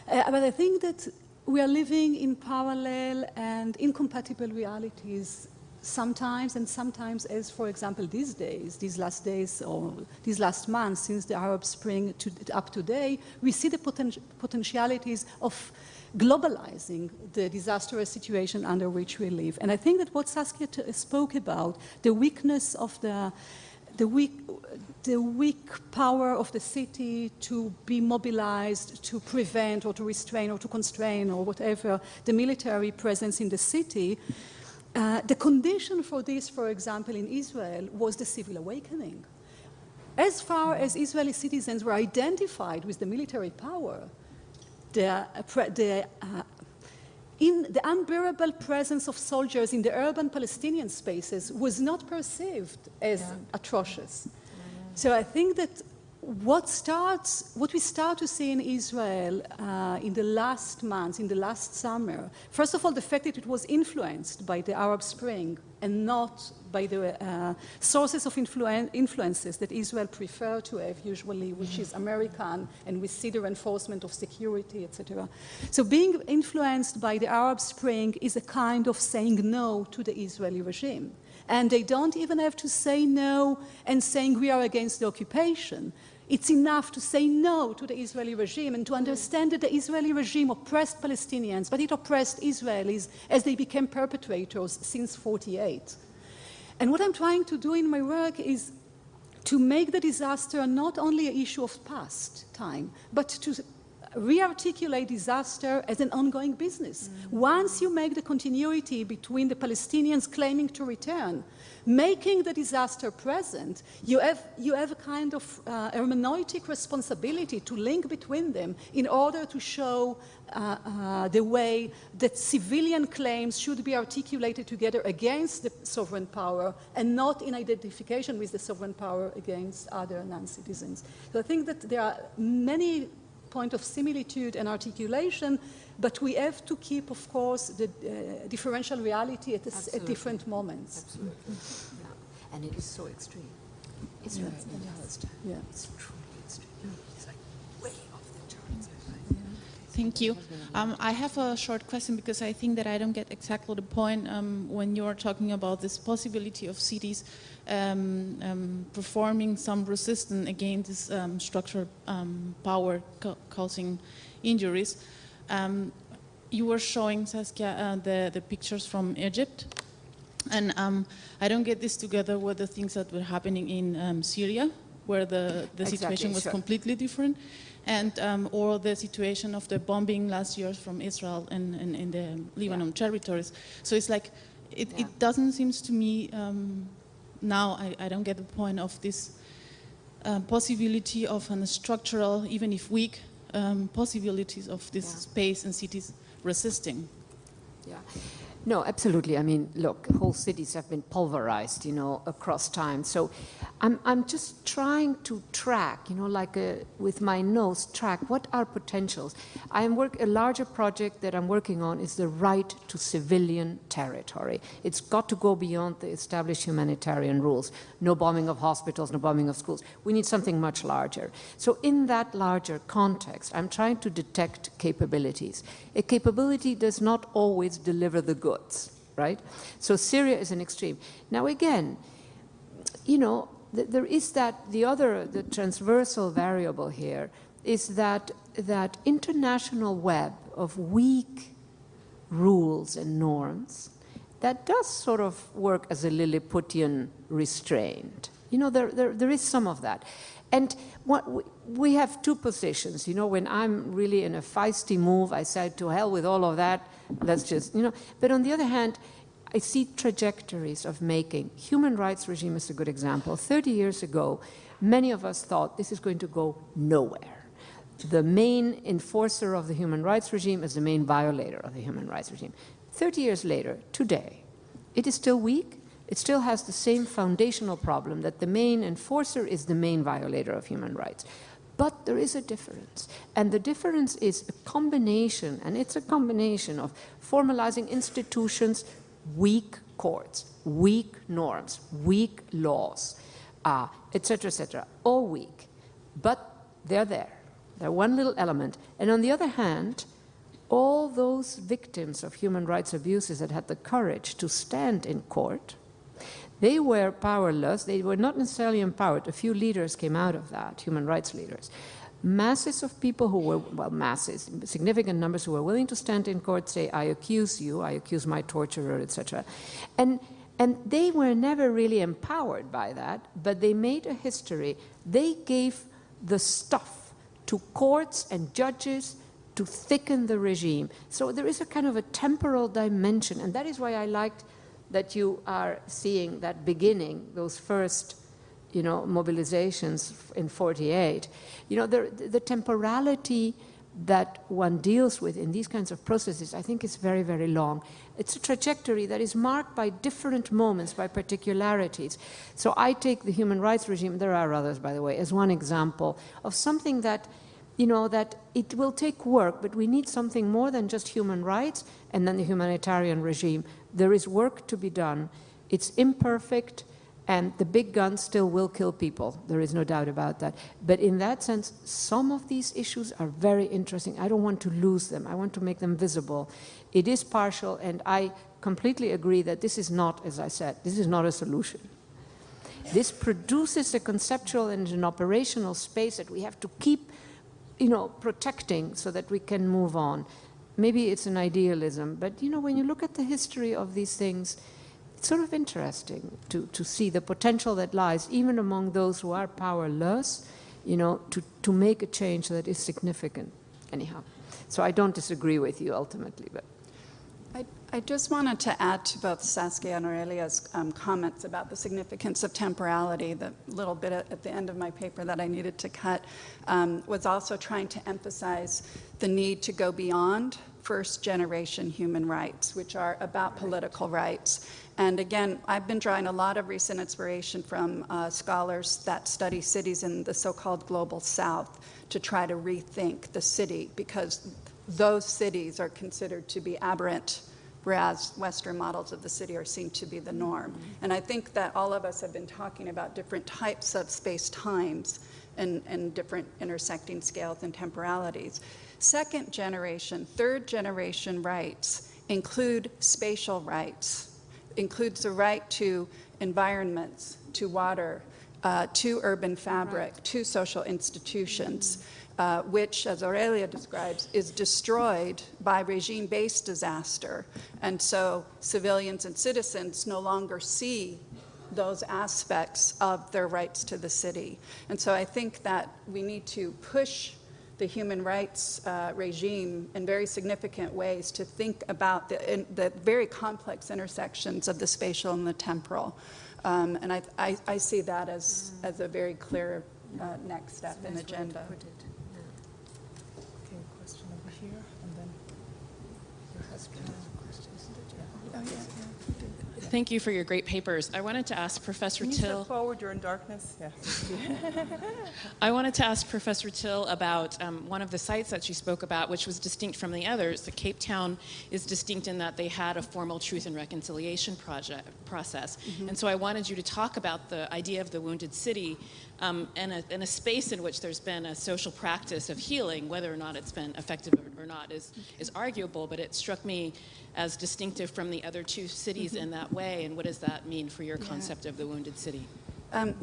But I think that we are living in parallel and incompatible realities sometimes, and sometimes, as for example these days, these last days or these last months since the Arab Spring up to today, we see the potentialities of globalizing the disastrous situation under which we live. And I think that what Saskia spoke about, the weakness of the weak power of the city to be mobilized, to prevent or to restrain or to constrain or whatever the military presence in the city, the condition for this, for example, in Israel, was the civil awakening. As far as Israeli citizens were identified with the military power, the unbearable presence of soldiers in the urban Palestinian spaces was not perceived as atrocious. So I think that what we start to see in Israel in the last months, in the last summer, first of all, the fact that it was influenced by the Arab Spring and not by the sources of influences that Israel prefer to have usually, which is American, and we see the reinforcement of security, etc. So being influenced by the Arab Spring is a kind of saying no to the Israeli regime. And they don't even have to say no and saying we are against the occupation. It's enough to say no to the Israeli regime and to understand that the Israeli regime oppressed Palestinians, but it oppressed Israelis as they became perpetrators since 1948. And what I'm trying to do in my work is to make the disaster not only an issue of past time, but to re-articulate disaster as an ongoing business. Once you make the continuity between the Palestinians claiming to return, making the disaster present, you have a kind of hermeneutic responsibility to link between them in order to show the way that civilian claims should be articulated together against the sovereign power and not in identification with the sovereign power against other non-citizens. So I think that there are many point of similitude and articulation, but we have to keep, of course, the differential reality at different moments. Absolutely. Yeah. And it is so extreme. Israel in Palestine. Yeah. It's truly extreme. It's like way off the charts. Thank you. I have a short question because I think that I don't get exactly the point when you're talking about this possibility of cities performing some resistance against this structural power causing injuries. You were showing, Saskia, the pictures from Egypt. And I don't get this together with the things that were happening in Syria, where the situation was completely different, and or the situation of the bombing last year from Israel and in the Lebanon territories. So it's like, it doesn't seem to me, now I don't get the point of this possibility of a structural, even if weak, possibilities of this space and cities resisting. Yeah. No, absolutely. I mean, look, whole cities have been pulverized, you know, across time. So I'm just trying to track, you know, like with my nose, track what are potentials. A larger project that I'm working on is the right to civilian territory. It's got to go beyond the established humanitarian rules. No bombing of hospitals, no bombing of schools. We need something much larger. So in that larger context, I'm trying to detect capabilities. A capability does not always deliver the goods, right? So Syria is an extreme. Now again, you know, there is the transversal variable here is that international web of weak rules and norms that does sort of work as a Lilliputian restraint. You know, there is some of that. And we have two positions. You know, when I'm really in a feisty move, I say, to hell with all of that, let's just, you know. But on the other hand, I see trajectories of making. Human rights regime is a good example. 30 years ago, many of us thought this is going to go nowhere. The main enforcer of the human rights regime is the main violator of the human rights regime. 30 years later, today, it is still weak. It still has the same foundational problem that the main enforcer is the main violator of human rights. But there is a difference. And the difference is a combination, and it's a combination of formalizing institutions, weak courts, weak norms, weak laws, etc., all weak. But they're there. They're one little element. And on the other hand, all those victims of human rights abuses that had the courage to stand in court, they were powerless. They were not necessarily empowered. A few leaders came out of that, human rights leaders. Masses of people who were, well, masses, significant numbers who were willing to stand in court, say, I accuse you, I accuse my torturer, etc. And they were never really empowered by that, but they made a history. They gave the stuff to courts and judges to thicken the regime. So there is a kind of a temporal dimension, and that is why I liked that you are seeing that beginning, those first, you know, mobilizations in 48. You know, the temporality that one deals with in these kinds of processes, I think, is very, very long. It's a trajectory that is marked by different moments, by particularities. So I take the human rights regime, there are others, by the way, as one example of something that, you know, that it will take work, but we need something more than just human rights and then the humanitarian regime. There is work to be done. It's imperfect, and the big guns still will kill people. There is no doubt about that. But in that sense, some of these issues are very interesting. I don't want to lose them. I want to make them visible. It is partial, and I completely agree that this is not, as I said, this is not a solution. This produces a conceptual and an operational space that we have to keep, you know, protecting so that we can move on. Maybe it's an idealism, but, you know, when you look at the history of these things, it's sort of interesting to see the potential that lies, even among those who are powerless, you know, to make a change that is significant. Anyhow, so I don't disagree with you ultimately, but. I just wanted to add to both Saskia and Aurelia's comments about the significance of temporality. The little bit at the end of my paper that I needed to cut was also trying to emphasize the need to go beyond first-generation human rights, which are about political rights. And again, I've been drawing a lot of recent inspiration from scholars that study cities in the so-called global south to try to rethink the city, because those cities are considered to be aberrant, whereas Western models of the city are seen to be the norm. And I think that all of us have been talking about different types of space-times, in different intersecting scales and temporalities. Second generation, third generation rights include spatial rights, includes the right to environments, to water, to urban fabric, to social institutions, which, as Aurelia describes, is destroyed by regime-based disaster. And so civilians and citizens no longer see those aspects of their rights to the city. And so I think that we need to push the human rights regime in very significant ways to think about the very complex intersections of the spatial and the temporal. And I see that as a very clear next step in the agenda. Okay, question over here, and then your husband. Oh, yeah. Thank you for your great papers. I wanted to ask Professor Can you Till. step forward? You're in darkness. Yeah. I wanted to ask Professor Till about one of the sites that she spoke about, which was distinct from the others. The Cape Town is distinct in that they had a formal truth and reconciliation process. Mm-hmm. And so I wanted you to talk about the idea of the wounded city in a space in which there's been a social practice of healing. Whether or not it's been effective or not is arguable, but it struck me as distinctive from the other two cities in that way. And what does that mean for your concept of the wounded city?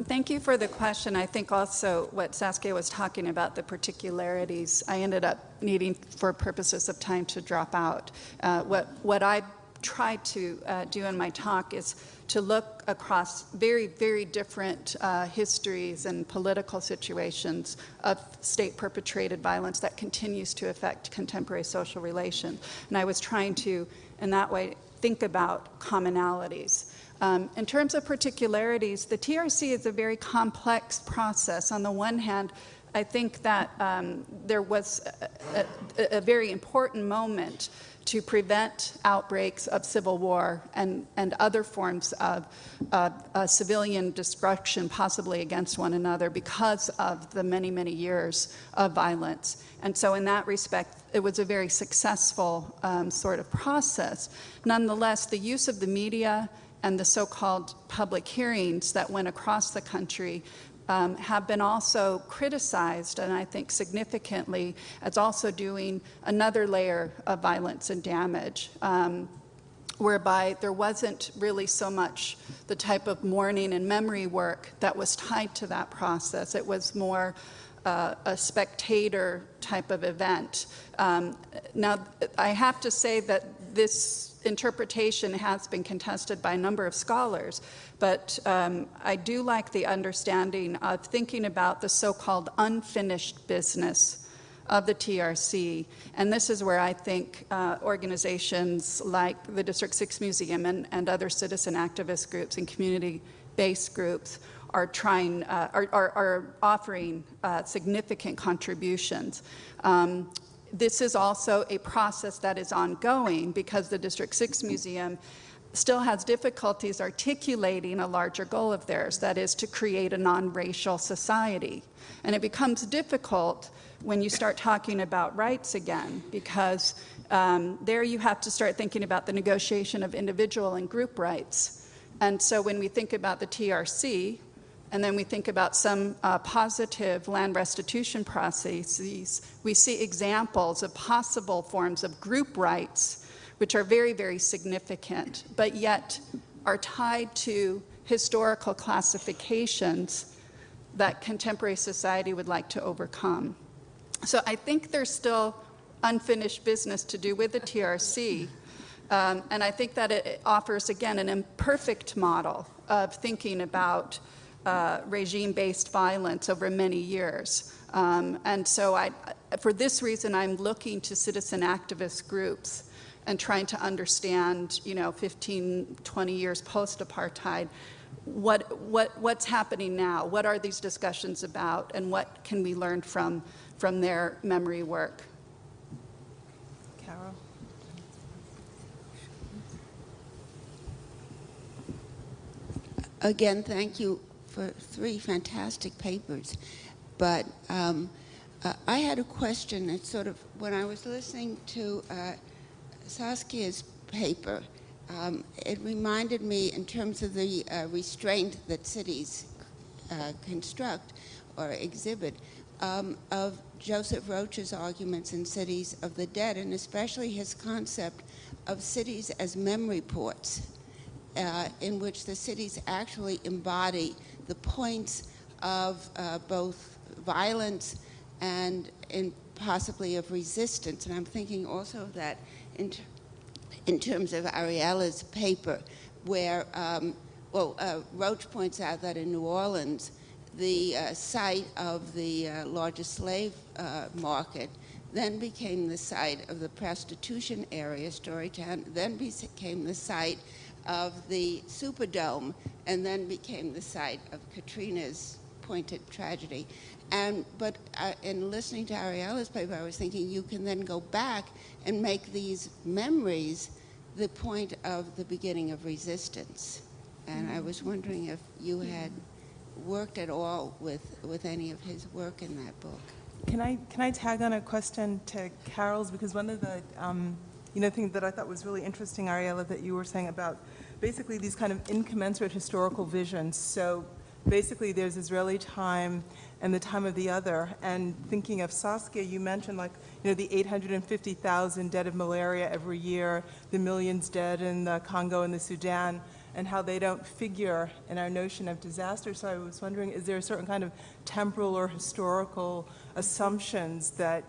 Thank you for the question. I think also what Saskia was talking about, the particularities, I ended up needing, for purposes of time, to drop out. What I tried to do in my talk is to look across very, very different histories and political situations of state-perpetrated violence that continues to affect contemporary social relations. And I was trying to, in that way, think about commonalities. In terms of particularities, the TRC is a very complex process. On the one hand, I think that there was a very important moment to prevent outbreaks of civil war and other forms of civilian destruction, possibly against one another, because of the many, many years of violence. And so in that respect, it was a very successful sort of process. Nonetheless, the use of the media and the so-called public hearings that went across the country have been also criticized, and I think significantly, as also doing another layer of violence and damage, whereby there wasn't really so much the type of mourning and memory work that was tied to that process. It was more a spectator type of event. Now, I have to say that this interpretation has been contested by a number of scholars, but I do like the understanding of thinking about the so-called unfinished business of the TRC. And this is where I think organizations like the District 6 Museum and other citizen activist groups and community-based groups are offering significant contributions. This is also a process that is ongoing because the District 6 Museum still has difficulties articulating a larger goal of theirs, that is to create a non-racial society. And it becomes difficult when you start talking about rights again, because there you have to start thinking about the negotiation of individual and group rights. And so when we think about the TRC, and then we think about some positive land restitution processes, we see examples of possible forms of group rights, which are very, very significant, but yet are tied to historical classifications that contemporary society would like to overcome. So I think there's still unfinished business to do with the TRC, and I think that it offers, again, an imperfect model of thinking about regime-based violence over many years. And so for this reason, I'm looking to citizen activist groups and trying to understand, 15, 20 years post-apartheid, what's happening now? What are these discussions about? And what can we learn from their memory work? Carol? Again, thank you for 3 fantastic papers. But I had a question. It's sort of, when I was listening to Saskia's paper, it reminded me, in terms of the restraint that cities construct, or exhibit of Joseph Roach's arguments in Cities of the Dead, and especially his concept of cities as memory ports, in which the cities actually embody the points of both violence and possibly of resistance. And I'm thinking also of that in terms of Ariela's paper, where Roach points out that in New Orleans, the site of the largest slave market then became the site of the prostitution area, Storytown, then became the site of the Superdome, and then became the site of Katrina's pointed tragedy. But in listening to Ariela's paper, I was thinking you can then go back and make these memories the point of the beginning of resistance. And I was wondering if you had worked at all with any of his work in that book. Can I tag on a question to Carol's? Because one of the thing that I thought was really interesting, Ariela, that you were saying about basically these kind of incommensurate historical visions. So basically there's Israeli time and the time of the other. And thinking of Saskia, you mentioned the 850,000 dead of malaria every year, the millions dead in the Congo and the Sudan, and how they don't figure in our notion of disaster. So I was wondering, is there a certain kind of temporal or historical assumptions that,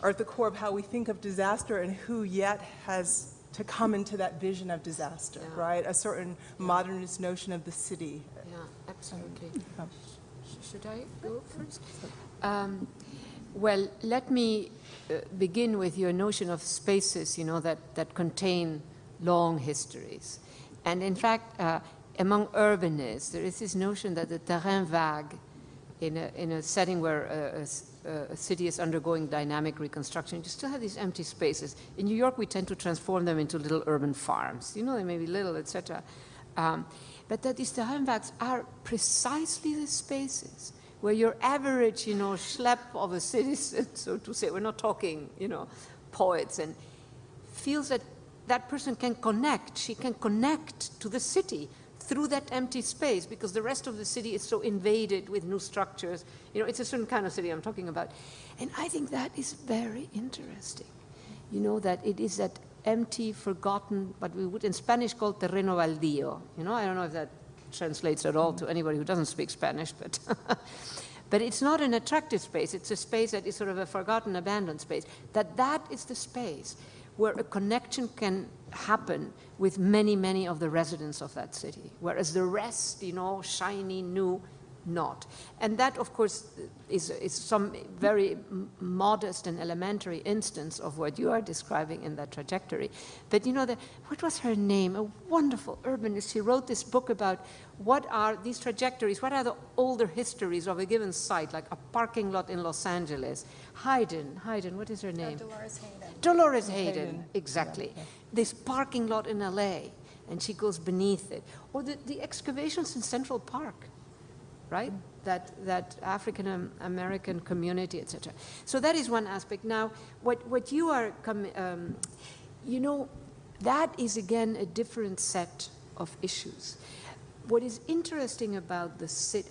are at the core of how we think of disaster, and who yet has to come into that vision of disaster, right? A certain modernist notion of the city. Yeah, absolutely. Should I go first? Well, let me begin with your notion of spaces, that contain long histories. And in fact, among urbanists, there is this notion that the terrain vague, in a setting where a city is undergoing dynamic reconstruction, you still have these empty spaces. In New York, we tend to transform them into little urban farms. They may be little, etc. But that these terrain vagues are precisely the spaces where your average, schlep of a citizen, so to say, we're not talking, poets, and feels that that person can connect, she can connect to the city through that empty space, because the rest of the city is so invaded with new structures. It's a certain kind of city I'm talking about. And I think that is very interesting, that it is that empty, forgotten, what we would in Spanish call terreno baldío. I don't know if that translates at all to anybody who doesn't speak Spanish, but but it's not an attractive space. It's a space that is sort of a forgotten, abandoned space. That is the space where a connection can happen with many, many of the residents of that city, whereas the rest, shiny, new, not. And that, of course, is some very modest and elementary instance of what you are describing in that trajectory. But what was her name? A wonderful urbanist. She wrote this book about what are these trajectories, what are the older histories of a given site, like a parking lot in Los Angeles. Hayden, what is her name? Dolores Hayden. Dolores Hayden, exactly. Yeah. This parking lot in LA, and she goes beneath it. Or the excavations in Central Park, right? That African American community, etc. So that is one aspect. Now, what you are, that is again a different set of issues. What is interesting about the city,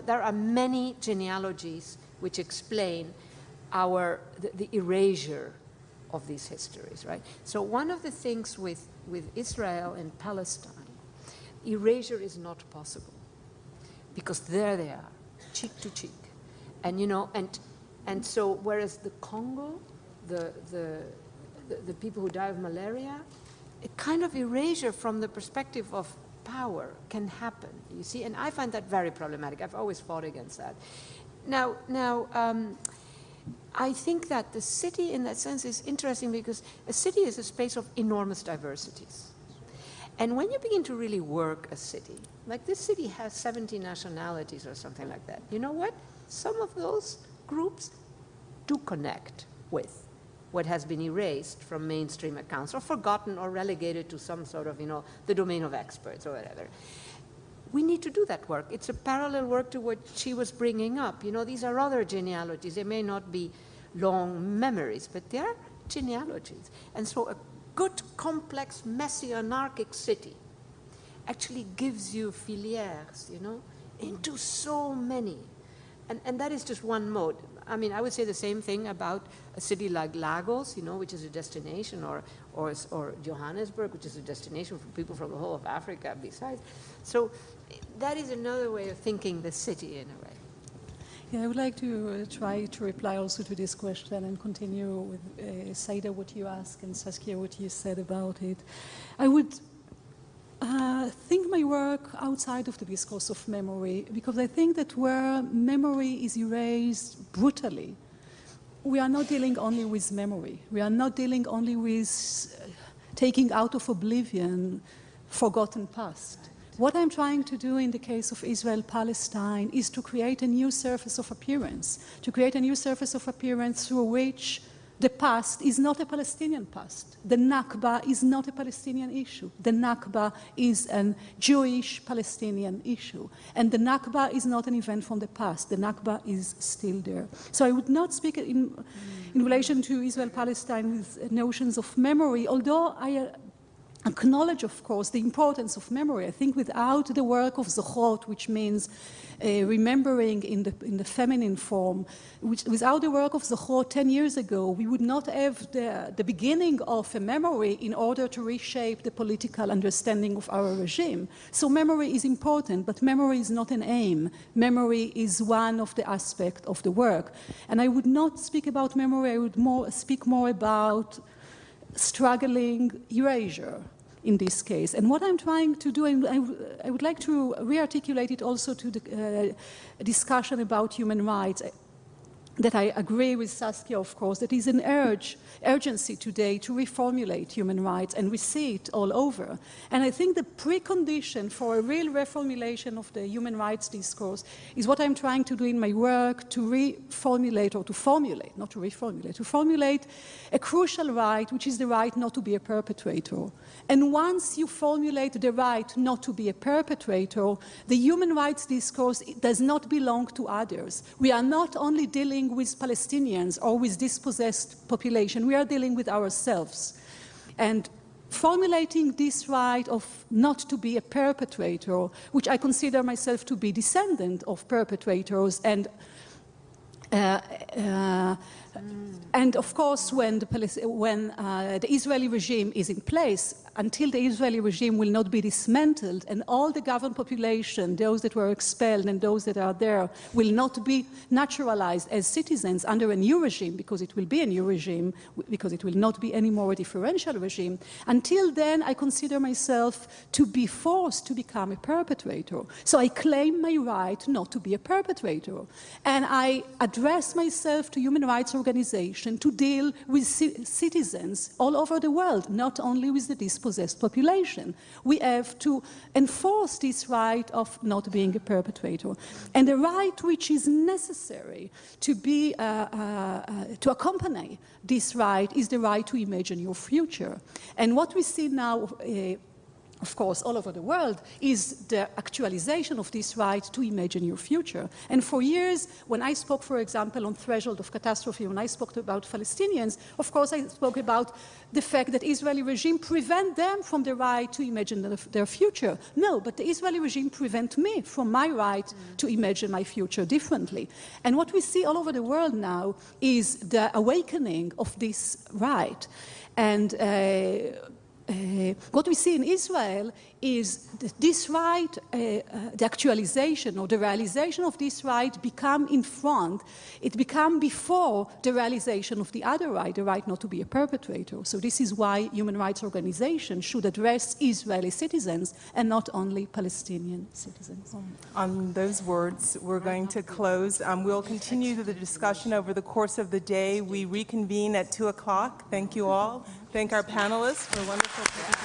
there are many genealogies which explain the erasure of these histories, right? So one of the things with Israel and Palestine, erasure is not possible, because there they are, cheek to cheek. And and so whereas the Congo, the people who die of malaria, a kind of erasure from the perspective of power can happen, you see, and I find that very problematic. I've always fought against that. Now, I think that the city in that sense is interesting, because a city is a space of enormous diversities. And when you begin to really work a city, like this city has 70 nationalities or something like that, you know what? Some of those groups do connect with what has been erased from mainstream accounts, or forgotten, or relegated to some sort of, the domain of experts or whatever. We need to do that work. It's a parallel work to what she was bringing up. These are other genealogies. They may not be long memories, but they are genealogies. And so a good, complex, messy, anarchic city actually gives you filières, into so many And that is just one mode. I mean, I would say the same thing about a city like Lagos, you know, which is a destination, or Johannesburg, which is a destination for people from the whole of Africa besides. So that is another way of thinking the city in a way. Yeah, I would like to try to reply also to this question and continue with Saida, what you asked, and Saskia, what you said about it. I would think my work outside of the discourse of memory, because I think that where memory is erased brutally, we are not dealing only with memory. We are not dealing only with taking out of oblivion forgotten past. What I'm trying to do in the case of Israel-Palestine is to create a new surface of appearance, through which the past is not a Palestinian past. The Nakba is not a Palestinian issue. The Nakba is a Jewish-Palestinian issue. And the Nakba is not an event from the past. The Nakba is still there. So I would not speak in relation to Israel-Palestine with notions of memory, although I acknowledge, of course, the importance of memory. I think without the work of Zochot, which means remembering in the feminine form, without the work of Zochot 10 years ago, we would not have the beginning of a memory in order to reshape the political understanding of our regime. So memory is important, but memory is not an aim. Memory is one of the aspects of the work. And I would not speak about memory, I would speak more about struggling erasure in this case. And what I'm trying to do, and I would like to re-articulate it also to the discussion about human rights, that I agree with Saskia, of course, that is an urgency today to reformulate human rights, and we see it all over. And I think the precondition for a real reformulation of the human rights discourse is what I'm trying to do in my work, to reformulate, or to formulate, not to reformulate, to formulate a crucial right, which is the right not to be a perpetrator. And once you formulate the right not to be a perpetrator, the human rights discourse does not belong to others. We are not only dealing with Palestinians or with dispossessed population, we are dealing with ourselves. And formulating this right of not to be a perpetrator, which I consider myself to be descendant of perpetrators, and of course, when the Israeli regime is in place, until the Israeli regime will not be dismantled and all the governed population, those that were expelled and those that are there, will not be naturalized as citizens under a new regime, because it will be a new regime, because it will not be any more a differential regime. Until then, I consider myself to be forced to become a perpetrator. So I claim my right not to be a perpetrator. And I address myself to human rights organizations to deal with citizens all over the world, not only with the dispossessed population. We have to enforce this right of not being a perpetrator. And the right which is necessary to be, to accompany this right is the right to imagine your future. And what we see now, of course, all over the world, is the actualization of this right to imagine your future. And for years, when I spoke, for example, on Threshold of Catastrophe, when I spoke about Palestinians, of course, I spoke about the fact that Israeli regime prevent them from the right to imagine their future. No, but the Israeli regime prevent me from my right to imagine my future differently. And what we see all over the world now is the awakening of this right. And what we see in Israel is that this right, the actualization or the realization of this right become in front, it become before the realization of the other right, the right not to be a perpetrator. So this is why human rights organizations should address Israeli citizens and not only Palestinian citizens. On those words, we're going to close. We'll continue the discussion over the course of the day. We reconvene at 2 o'clock. Thank you all. Thank our panelists for wonderful presentation.